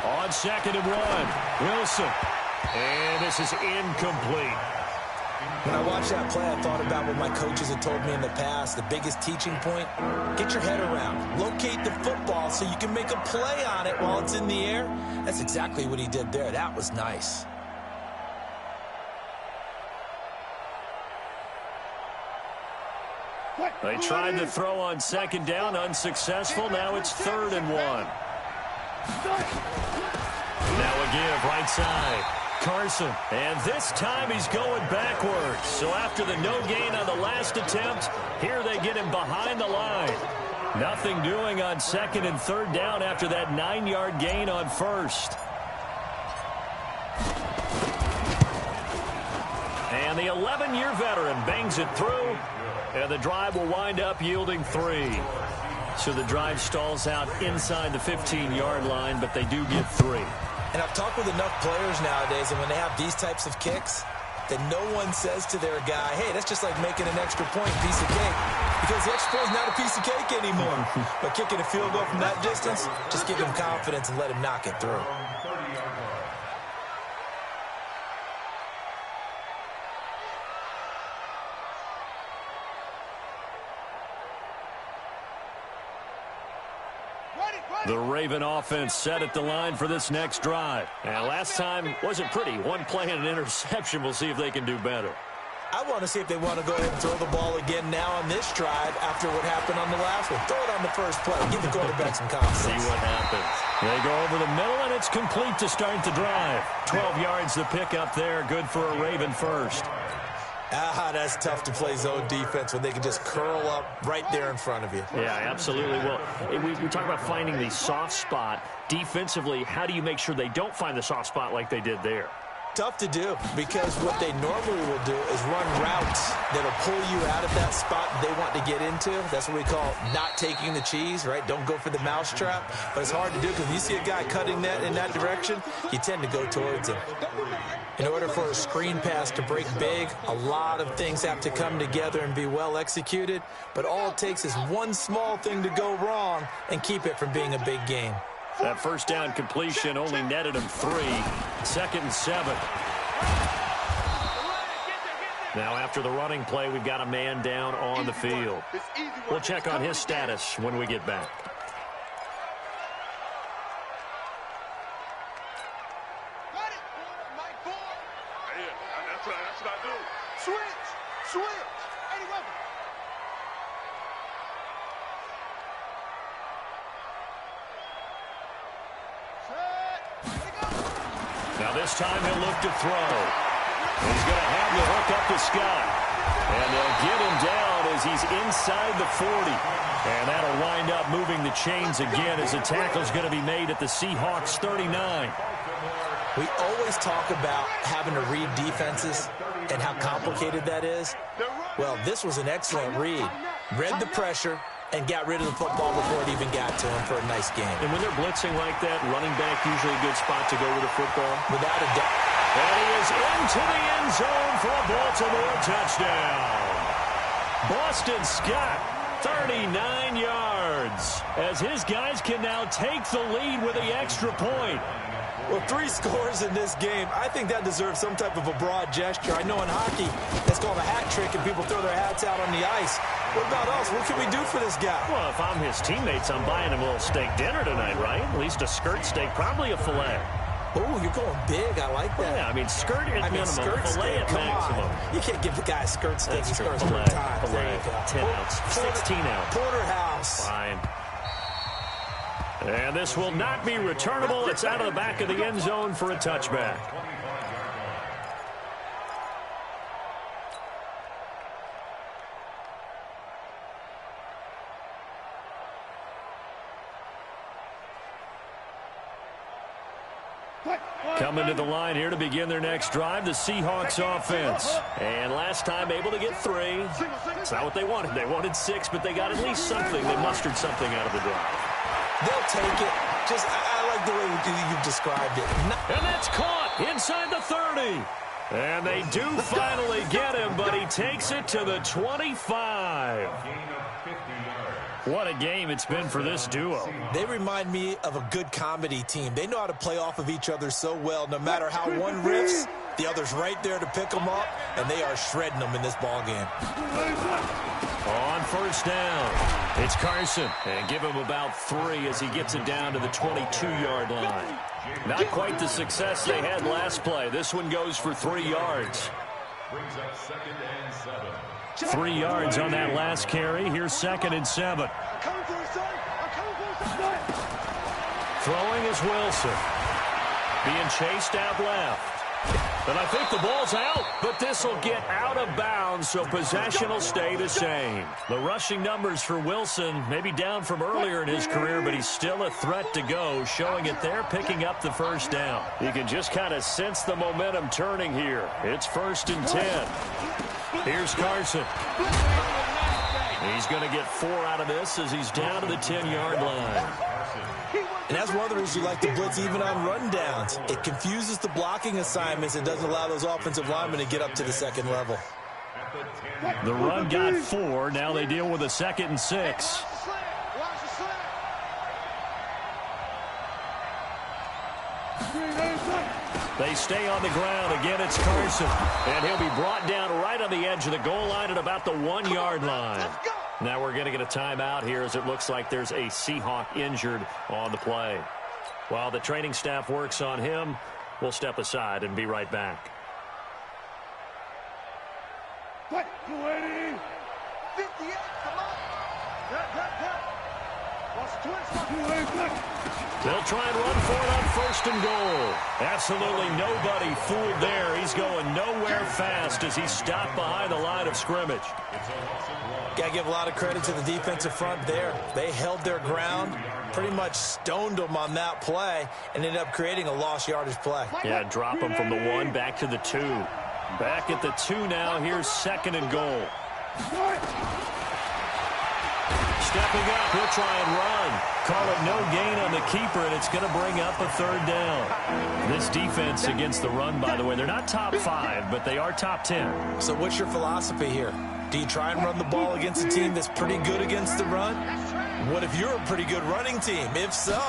On 2nd and 1, Wilson. And this is incomplete. When I watched that play, I thought about what my coaches had told me in the past. The biggest teaching point, get your head around. Locate the football so you can make a play on it while it's in the air. That's exactly what he did there. That was nice. They tried to throw on 2nd down, unsuccessful. Now it's 3rd and 1. Now a give, right side. Carson, and this time he's going backwards. So after the no gain on the last attempt, here they get him behind the line. Nothing doing on 2nd and 3rd down after that 9-yard gain on 1st. And the 11-year veteran bangs it through, and the drive will wind up yielding 3. So the drive stalls out inside the 15-yard line, but they do get 3. And I've talked with enough players nowadays, and when they have these types of kicks, that no one says to their guy, hey, that's just like making an extra point, piece of cake. Because the extra point is not a piece of cake anymore. But kicking a field goal from that distance, just give him confidence and let him knock it through. The Raven offense set at the line for this next drive. And last time wasn't pretty. One play and an interception. We'll see if they can do better. I want to see if they want to go ahead and throw the ball again now on this drive after what happened on the last one. Throw it on the first play. Give the quarterback some confidence. See what happens. They go over the middle, and it's complete to start the drive. 12 yards to pick up there. Good for a Raven first. That's tough to play zone defense when they can just curl up right there in front of you. Yeah, absolutely. Well, we talk about finding the soft spot. Defensively, how do you make sure they don't find the soft spot like they did there? Tough to do, because what they normally will do is run routes that'll pull you out of that spot they want to get into. That's what we call not taking the cheese, right? Don't go for the mousetrap. But it's hard to do because when you see a guy cutting that in that direction, you tend to go towards him. In order for a screen pass to break big, a lot of things have to come together and be well executed. But all it takes is one small thing to go wrong and keep it from being a big game. That first down completion only netted him 3. 2nd and 7. Now after the running play, we've got a man down on the field. We'll check on his status when we get back. That's what I do. Switch. Eddie Weber. Now this time he'll look to throw. He's going to have the hook up to Scott. And they'll get him down as as he's inside the 40. And that'll wind up moving the chains again as a tackle's going to be made at the Seahawks 39. We always talk about having to read defenses and how complicated that is. Well, this was an excellent read. Read the pressure and got rid of the football before it even got to him for a nice game. And when they're blitzing like that, running back usually a good spot to go with the football. Without a doubt. And he is into the end zone for a Baltimore touchdown. Boston Scott, 39 yards, as his guys can now take the lead with the extra point. Well, 3 scores in this game. I think that deserves some type of a broad gesture. I know in hockey, that's called a hat trick, and people throw their hats out on the ice. What about us? What can we do for this guy? Well, if I'm his teammates, I'm buying him a little steak dinner tonight, right? At least a skirt steak, probably a filet. Oh, you're going big. I like that. Yeah, I mean, skirt at minimum, skirt filet steak, at maximum. On. You can't give the guy a skirt steak. That's He true. scores 3 times. Filet, 10 Oh, ounce, 16 ounce. Porterhouse. Fine. And this will not be returnable. It's out of the back of the end zone for a touchback. Coming to the line here to begin their next drive, the Seahawks offense. And last time able to get 3. It's not what they wanted. They wanted 6, but they got at least something. They mustered something out of the drive. They'll take it. Just, I like the way you've described it. And that's caught inside the 30. And they do finally get him, but he takes it to the 25. What a game it's been for this duo. They remind me of a good comedy team. They know how to play off of each other so well. No matter how one riffs, the other's right there to pick them up, and they are shredding them in this ball game. On first down, it's Carson. And give him about 3 as he gets it down to the 22-yard line. Not quite the success they had last play. This one goes for 3 yards. Brings up 2nd and 7. 3 yards on that last carry. Here's 2nd and 7. Throwing is Wilson. Being chased out left. And I think the ball's out, but this will get out of bounds, so possession will stay the same. The rushing numbers for Wilson maybe down from earlier in his career, but he's still a threat to go, showing it there, picking up the first down. You can just kind of sense the momentum turning here. It's 1st and 10. Here's Carson. He's going to get 4 out of this as he's down to the 10-yard line. And that's one of the reasons you like to blitz even on rundowns. It confuses the blocking assignments and doesn't allow those offensive linemen to get up to the 2nd level. The run got 4. Now they deal with a 2nd and 6. They stay on the ground. Again, it's Carson. And he'll be brought down right on the edge of the goal line at about the 1-yard line. Now we're going to get a timeout here as it looks like there's a Seahawk injured on the play. While the training staff works on him, we'll step aside and be right back. 58, come on. They'll try and run for it on 1st and goal. Absolutely nobody fooled there. He's going nowhere fast as he's stopped behind the line of scrimmage. Got to give a lot of credit to the defensive front there. They held their ground, pretty much stoned them on that play, and ended up creating a lost yardage play. Yeah, drop them from the 1 back to the 2. Back at the 2 now. Here's 2nd and goal. Stepping up, he'll try and run. Call it no gain on the keeper, and it's going to bring up a 3rd down. This defense against the run, by the way, they're not top 5, but they are top 10. So what's your philosophy here? Do you try and run the ball against a team that's pretty good against the run? What if you're a pretty good running team? If so,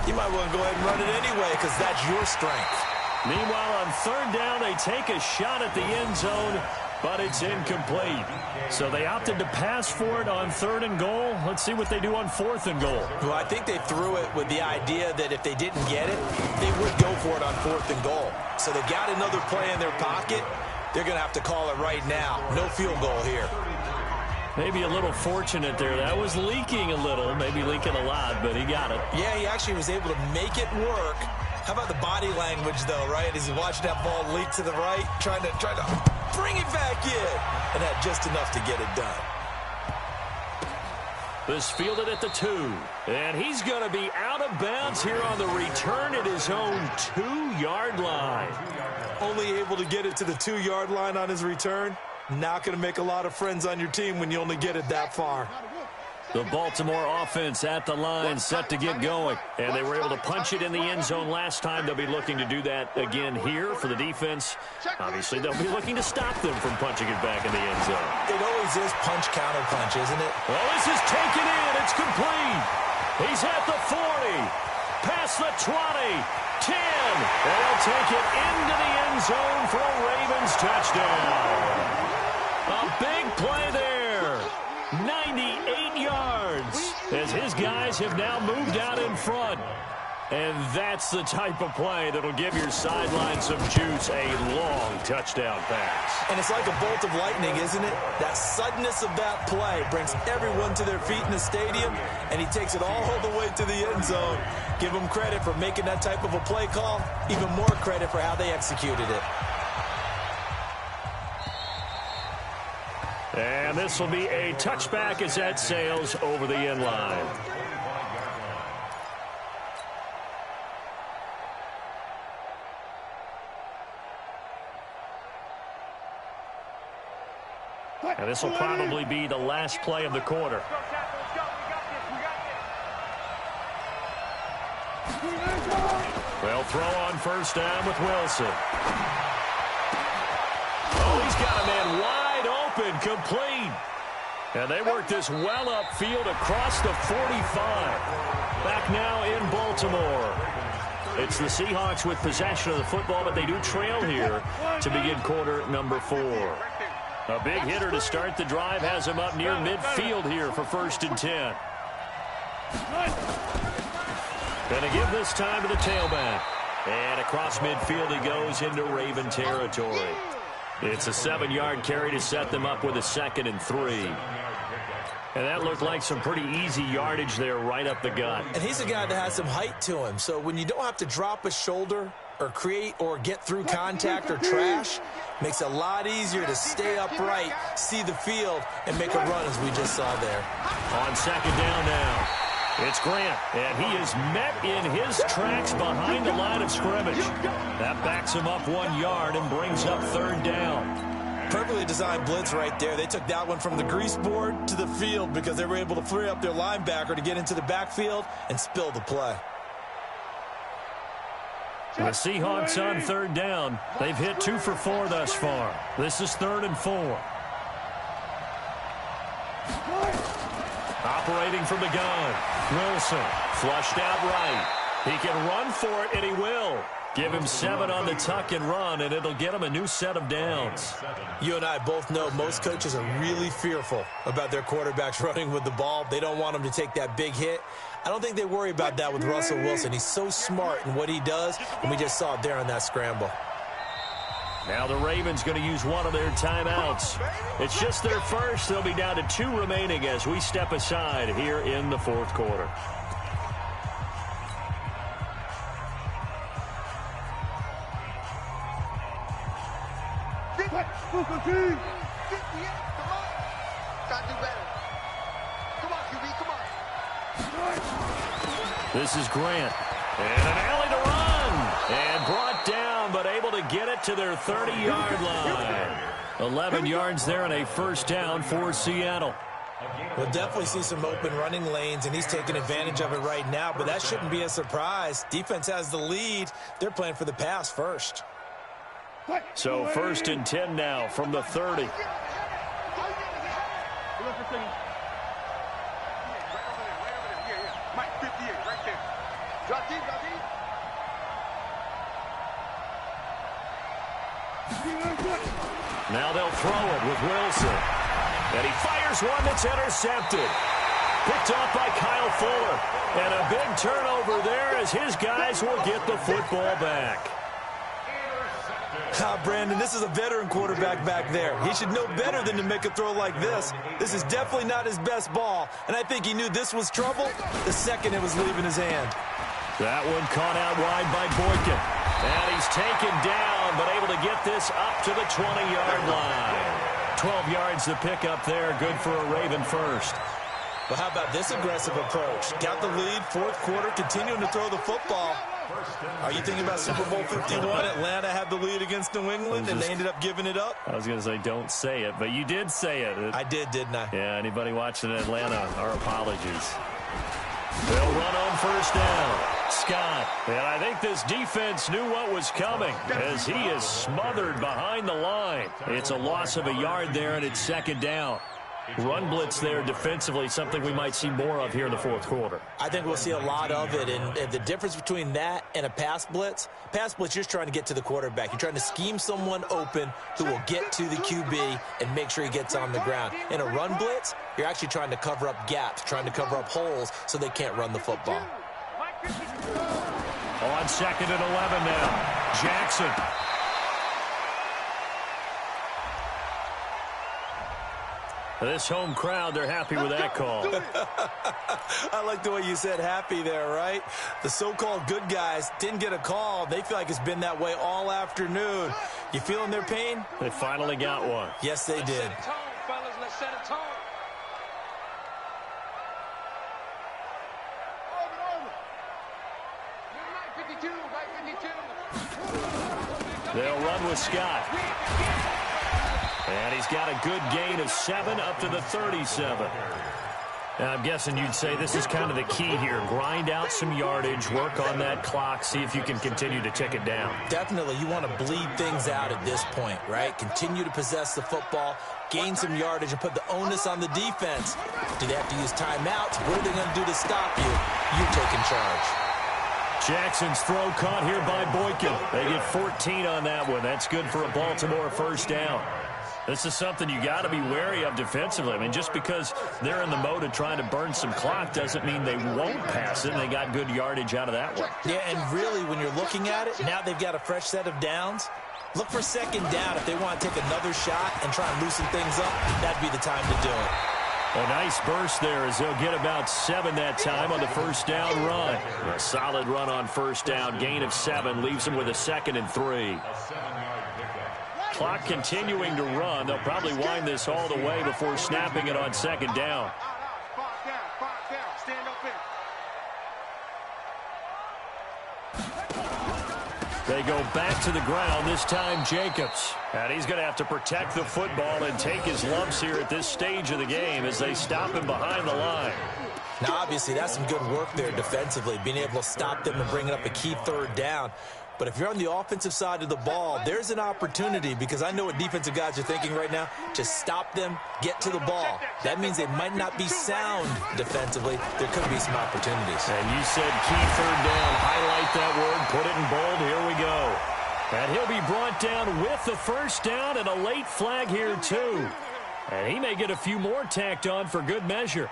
you might want to go ahead and run it anyway because that's your strength. Meanwhile, on 3rd down, they take a shot at the end zone, but it's incomplete. So they opted to pass for it on 3rd and goal. Let's see what they do on 4th and goal. Well, I think they threw it with the idea that if they didn't get it, they would go for it on 4th and goal. So they got another play in their pocket. They're going to have to call it right now. No field goal here. Maybe a little fortunate there. That was leaking a little, maybe leaking a lot, but he got it. Yeah, he actually was able to make it work. How about the body language, though, right? As he watched that ball leak to the right, trying to bring it back in, and had just enough to get it done. This fielded at the 2. And he's going to be out of bounds here on the return at his own 2-yard line. Only able to get it to the 2-yard line on his return. Not going to make a lot of friends on your team when you only get it that far. The Baltimore offense at the line, set to get going. And they were able to punch it in the end zone last time. They'll be looking to do that again here for the defense. Obviously, they'll be looking to stop them from punching it back in the end zone. It always is punch, counter punch, isn't it? Well, this is taken in. It's complete. He's at the 40, past the 20, 10. And they'll take it into the end zone for a Ravens touchdown. A big play there. 98 yards as his guys have now moved out in front. And that's the type of play that'll give your sideline some juice, a long touchdown pass. And it's like a bolt of lightning, isn't it? That suddenness of that play brings everyone to their feet in the stadium, and he takes it all the way to the end zone. Give him credit for making that type of a play call, even more credit for how they executed it. And this will be a touchback as that sails over the end line. And this will probably be the last play of the quarter. They'll throw on first down with Wilson. Oh, he's got a man wide open, complete. And they work this well upfield across the 45. Back now in Baltimore. It's the Seahawks with possession of the football, but they do trail here to begin quarter number 4. A big hitter to start the drive has him up near midfield here for 1st and 10. Going to give this time to the tailback. And across midfield he goes into Raven territory. It's a 7-yard carry to set them up with a 2nd and 3. And that looked like some pretty easy yardage there right up the gut. And he's a guy that has some height to him. So when you don't have to drop a shoulder or create or get through contact or trash, makes it a lot easier to stay upright, see the field, and make a run as we just saw there. On 2nd down now. It's Grant, and he is met in his tracks behind the line of scrimmage. That backs him up 1 yard and brings up 3rd down. Perfectly designed blitz right there. They took that one from the grease board to the field because they were able to free up their linebacker to get into the backfield and spill the play. The Seahawks on 3rd down. They've hit 2 for 4 thus far. This is 3rd and 4. Operating from the gun. Wilson flushed out right. He can run for it, and he will. Give him 7 on the tuck and run, and it'll get him a new set of downs. You and I both know most coaches are really fearful about their quarterbacks running with the ball. They don't want them to take that big hit. I don't think they worry about that with Russell Wilson. He's so smart in what he does, and we just saw it there on that scramble. Now the Ravens going to use one of their timeouts. It's just their first. They'll be down to 2 remaining as we step aside here in the 4th quarter. This is Grant. And an alley to run. And brought down, but able to get it to their 30-yard line. 11 yards there and a 1st down for Seattle. We'll definitely see some open running lanes, and he's taking advantage of it right now, but that shouldn't be a surprise. Defense has the lead. They're playing for the pass first. So 1st and 10 now from the 30. Now they'll throw it with Wilson. And he fires one that's intercepted. Picked off by Kyle Fuller. And a big turnover there as his guys will get the football back. Brandon, this is a veteran quarterback back there. He should know better than to make a throw like this. This is definitely not his best ball, and I think he knew this was trouble the second it was leaving his hand. That one caught out wide by Boykin. And he's taken down, but able to get this up to the 20-yard line. 12 yards to pick up there. Good for a Raven first. Well, how about this aggressive approach? Got the lead, fourth quarter, continuing to throw the football. Are you thinking about Super Bowl 51? Atlanta had the lead against New England, and they ended up giving it up? I was going to say don't say it, but you did say it. I did, didn't I? Yeah, anybody watching Atlanta, our apologies. They'll run on first down. Scott. And I think this defense knew what was coming as he is smothered behind the line. It's a loss of a yard there, and it's second down. Run blitz there defensively, something we might see more of here in the fourth quarter. I think we'll see a lot of it, and the difference between that and a pass blitz, you're just trying to get to the quarterback. You're trying to scheme someone open who will get to the QB and make sure he gets on the ground. In a run blitz, you're actually trying to cover up gaps, trying to cover up holes so they can't run the football. On second and 11 now, Jackson. This home crowd, they're happy with that call. I like the way you said happy there, right? The so-called good guys didn't get a call. They feel like it's been that way all afternoon. You feeling their pain? They finally got one. Yes, they did. Let's set a tone, fellas. Let's set a tone. They'll run with Scott. And he's got a good gain of 7 up to the 37. And I'm guessing you'd say this is kind of the key here. Grind out some yardage, work on that clock, see if you can continue to tick it down. Definitely. You want to bleed things out at this point, right? Continue to possess the football, gain some yardage, and put the onus on the defense. Do they have to use timeouts? What are they going to do to stop you? You're taking charge. Jackson's throw caught here by Boykin. They get 14 on that one. That's good for a Baltimore first down. This is something you got to be wary of defensively. I mean, just because they're in the mode of trying to burn some clock doesn't mean they won't pass it. And they got good yardage out of that one. Yeah, and really, when you're looking at it, now they've got a fresh set of downs. Look for second down if they want to take another shot and try and loosen things up. That'd be the time to do it. A nice burst there as they'll get about 7 that time on the first down run. A solid run on first down. Gain of 7 leaves them with a 2nd and 3. Clock continuing to run. They'll probably wind this all the way before snapping it on second down. They go back to the ground, this time Jacobs. And he's going to have to protect the football and take his lumps here at this stage of the game as they stop him behind the line. Now, obviously, that's some good work there defensively, being able to stop them and bring it up a key third down. But if you're on the offensive side of the ball, there's an opportunity, because I know what defensive guys are thinking right now. Just stop them, get to the ball. That means they might not be sound defensively. There could be some opportunities. And you said key third down. Highlight that word, put it in bold. Here we go. And he'll be brought down with the first down and a late flag here, too. And he may get a few more tacked on for good measure.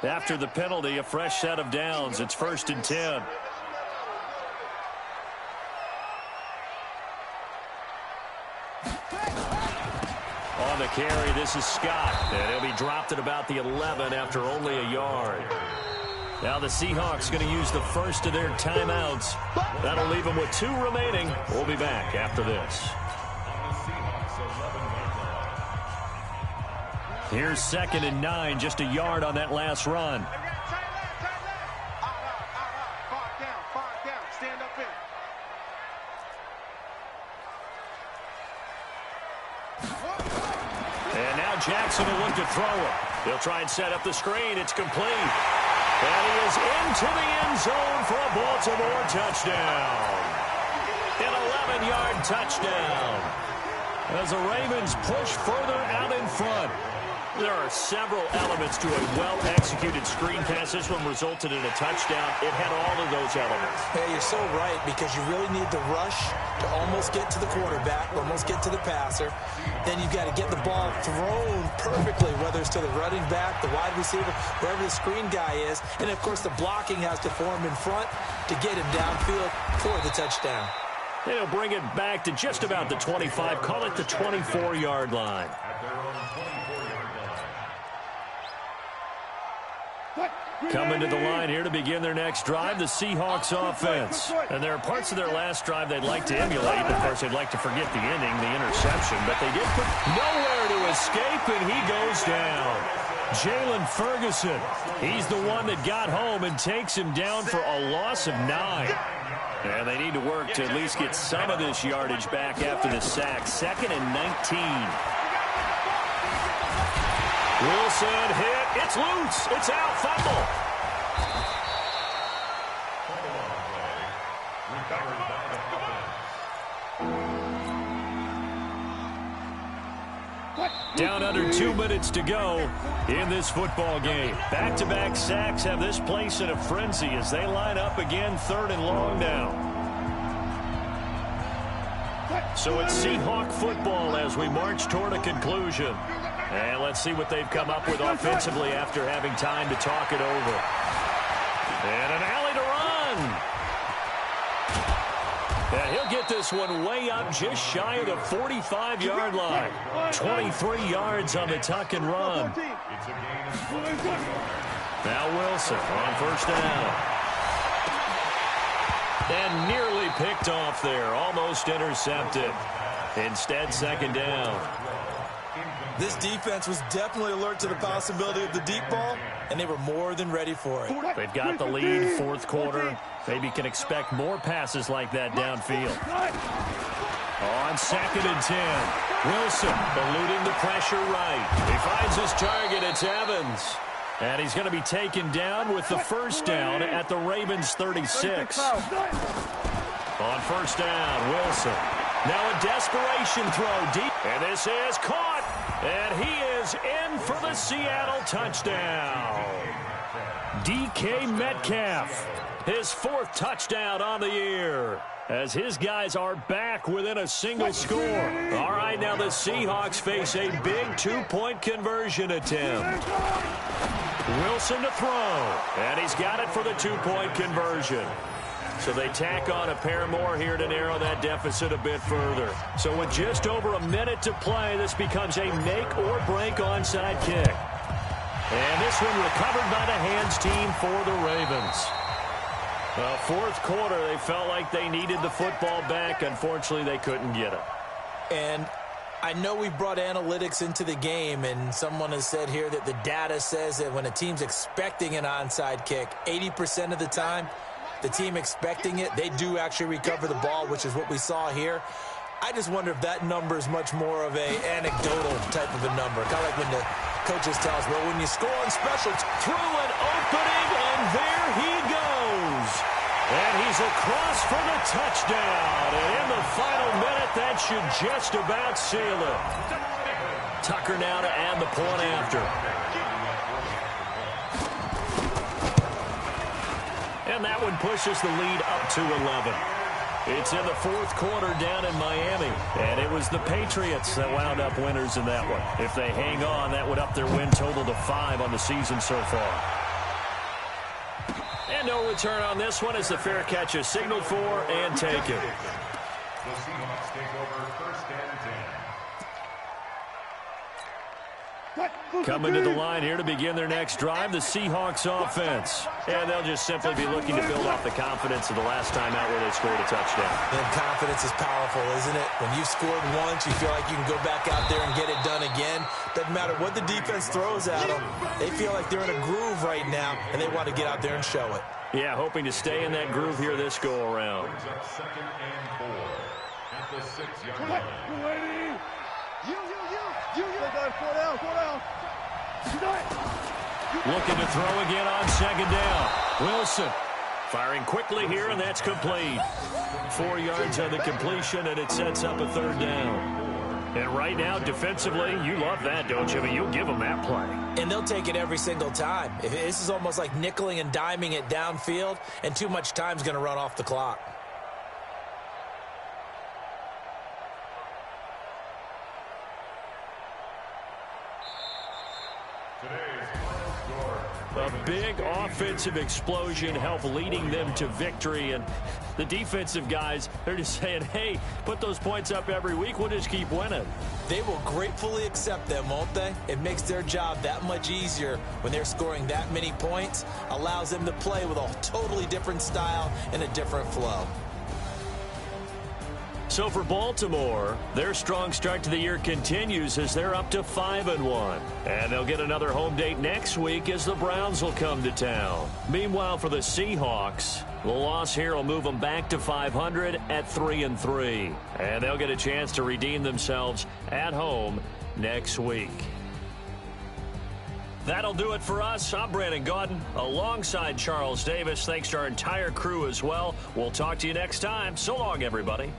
After the penalty, a fresh set of downs. It's 1st and 10. On the carry, this is Scott. And he'll be dropped at about the 11 after only a yard. Now the Seahawks going to use the first of their timeouts. That'll leave them with 2 remaining. We'll be back after this. Here's 2nd and 9, just a yard on that last run. And now Jackson will look to throw it. He'll try and set up the screen. It's complete. And he is into the end zone for a Baltimore touchdown. An 11-yard touchdown. As the Ravens push further out in front. There are several elements to a well-executed screen pass. This one resulted in a touchdown. It had all of those elements. Hey, you're so right, because you really need the rush to almost get to the quarterback, almost get to the passer. Then you've got to get the ball thrown perfectly, whether it's to the running back, the wide receiver, wherever the screen guy is. And, of course, the blocking has to form in front to get him downfield for the touchdown. They'll bring it back to just about the 25. Call it the 24-yard line. Coming to the line here to begin their next drive, the Seahawks offense. And there are parts of their last drive they'd like to emulate. Of course, they'd like to forget the ending, the interception. But they did put nowhere to escape, and he goes down. Jalen Ferguson, he's the one that got home and takes him down for a loss of 9. And they need to work to at least get some of this yardage back after the sack. 2nd and 19. Wilson hit. It's loose. It's out. Fumble. Down under 2 minutes to go in this football game. Back-to-back sacks have this place in a frenzy as they line up again, 3rd and long now. So it's Seahawk football as we march toward a conclusion. And let's see what they've come up with offensively after having time to talk it over. And an alley to run. And he'll get this one way up just shy of the 45-yard line. 23 yards on the tuck and run. Now Wilson on 1st down. And nearly picked off there. Almost intercepted. Instead, 2nd down. This defense was definitely alert to the possibility of the deep ball, and they were more than ready for it. They've got the lead, 4th quarter. Maybe can expect more passes like that downfield. On 2nd and 10. Wilson eluding the pressure right. He finds his target. It's Evans. And he's going to be taken down with the 1st down at the Ravens 36. On 1st down, Wilson. Now a desperation throw deep. And this is caught. And he is in for the Seattle touchdown. DK Metcalf, his 4th touchdown on the year, as his guys are back within a single score. All right, now the Seahawks face a big 2-point conversion attempt. Wilson to throw, and he's got it for the 2-point conversion. So they tack on a pair more here to narrow that deficit a bit further. So with just over a minute to play, this becomes a make-or-break onside kick. And this one recovered by the hands team for the Ravens. 4th quarter, they felt like they needed the football back. Unfortunately, they couldn't get it. And I know we brought analytics into the game, and someone has said here that the data says that when a team's expecting an onside kick, 80% of the time, the team expecting it, they do actually recover the ball, which is what we saw here. I just wonder if that number is much more of a anecdotal type of a number. Kind of like when the coaches tell us, well, when you score on special, through an opening, and there he goes. And he's across for the touchdown. And in the final minute, that should just about seal it. Tucker now to add the point after. And that one pushes the lead up to 11. It's in the 4th quarter down in Miami. And it was the Patriots that wound up winners in that one. If they hang on, that would up their win total to 5 on the season so far. And no return on this one as the fair catch is signaled for and taken. The Seahawks take over 1st and 10. Coming to the line here to begin their next drive, the Seahawks offense. And they'll just simply be looking to build off the confidence of the last time out where they scored a touchdown. And confidence is powerful, isn't it? When you've scored once, you feel like you can go back out there and get it done again. Doesn't matter what the defense throws at them. They feel like they're in a groove right now, and they want to get out there and show it. Yeah, hoping to stay in that groove here this go-around. Brings up 2nd and 4 at the 6-yard line. Looking to throw again on 2nd down. Wilson firing quickly here, and that's complete. 4 yards on the completion, and it sets up a 3rd down. And right now, defensively, you love that, don't you? I mean, you'll give them that play. And they'll take it every single time. This is almost like nickeling and diming it downfield, and too much time's going to run off the clock. Today's final score, A big offensive explosion helped leading them to victory, and the defensive guys, they're just saying, hey, put those points up every week, we'll just keep winning. They will gratefully accept them, won't they? It makes their job that much easier when they're scoring that many points, allows them to play with a totally different style and a different flow. So for Baltimore, their strong start to the year continues as they're up to 5-1. And they'll get another home date next week as the Browns will come to town. Meanwhile, for the Seahawks, the loss here will move them back to 500 at 3-3. And they'll get a chance to redeem themselves at home next week. That'll do it for us. I'm Brandon Gaudin alongside Charles Davis. Thanks to our entire crew as well. We'll talk to you next time. So long, everybody.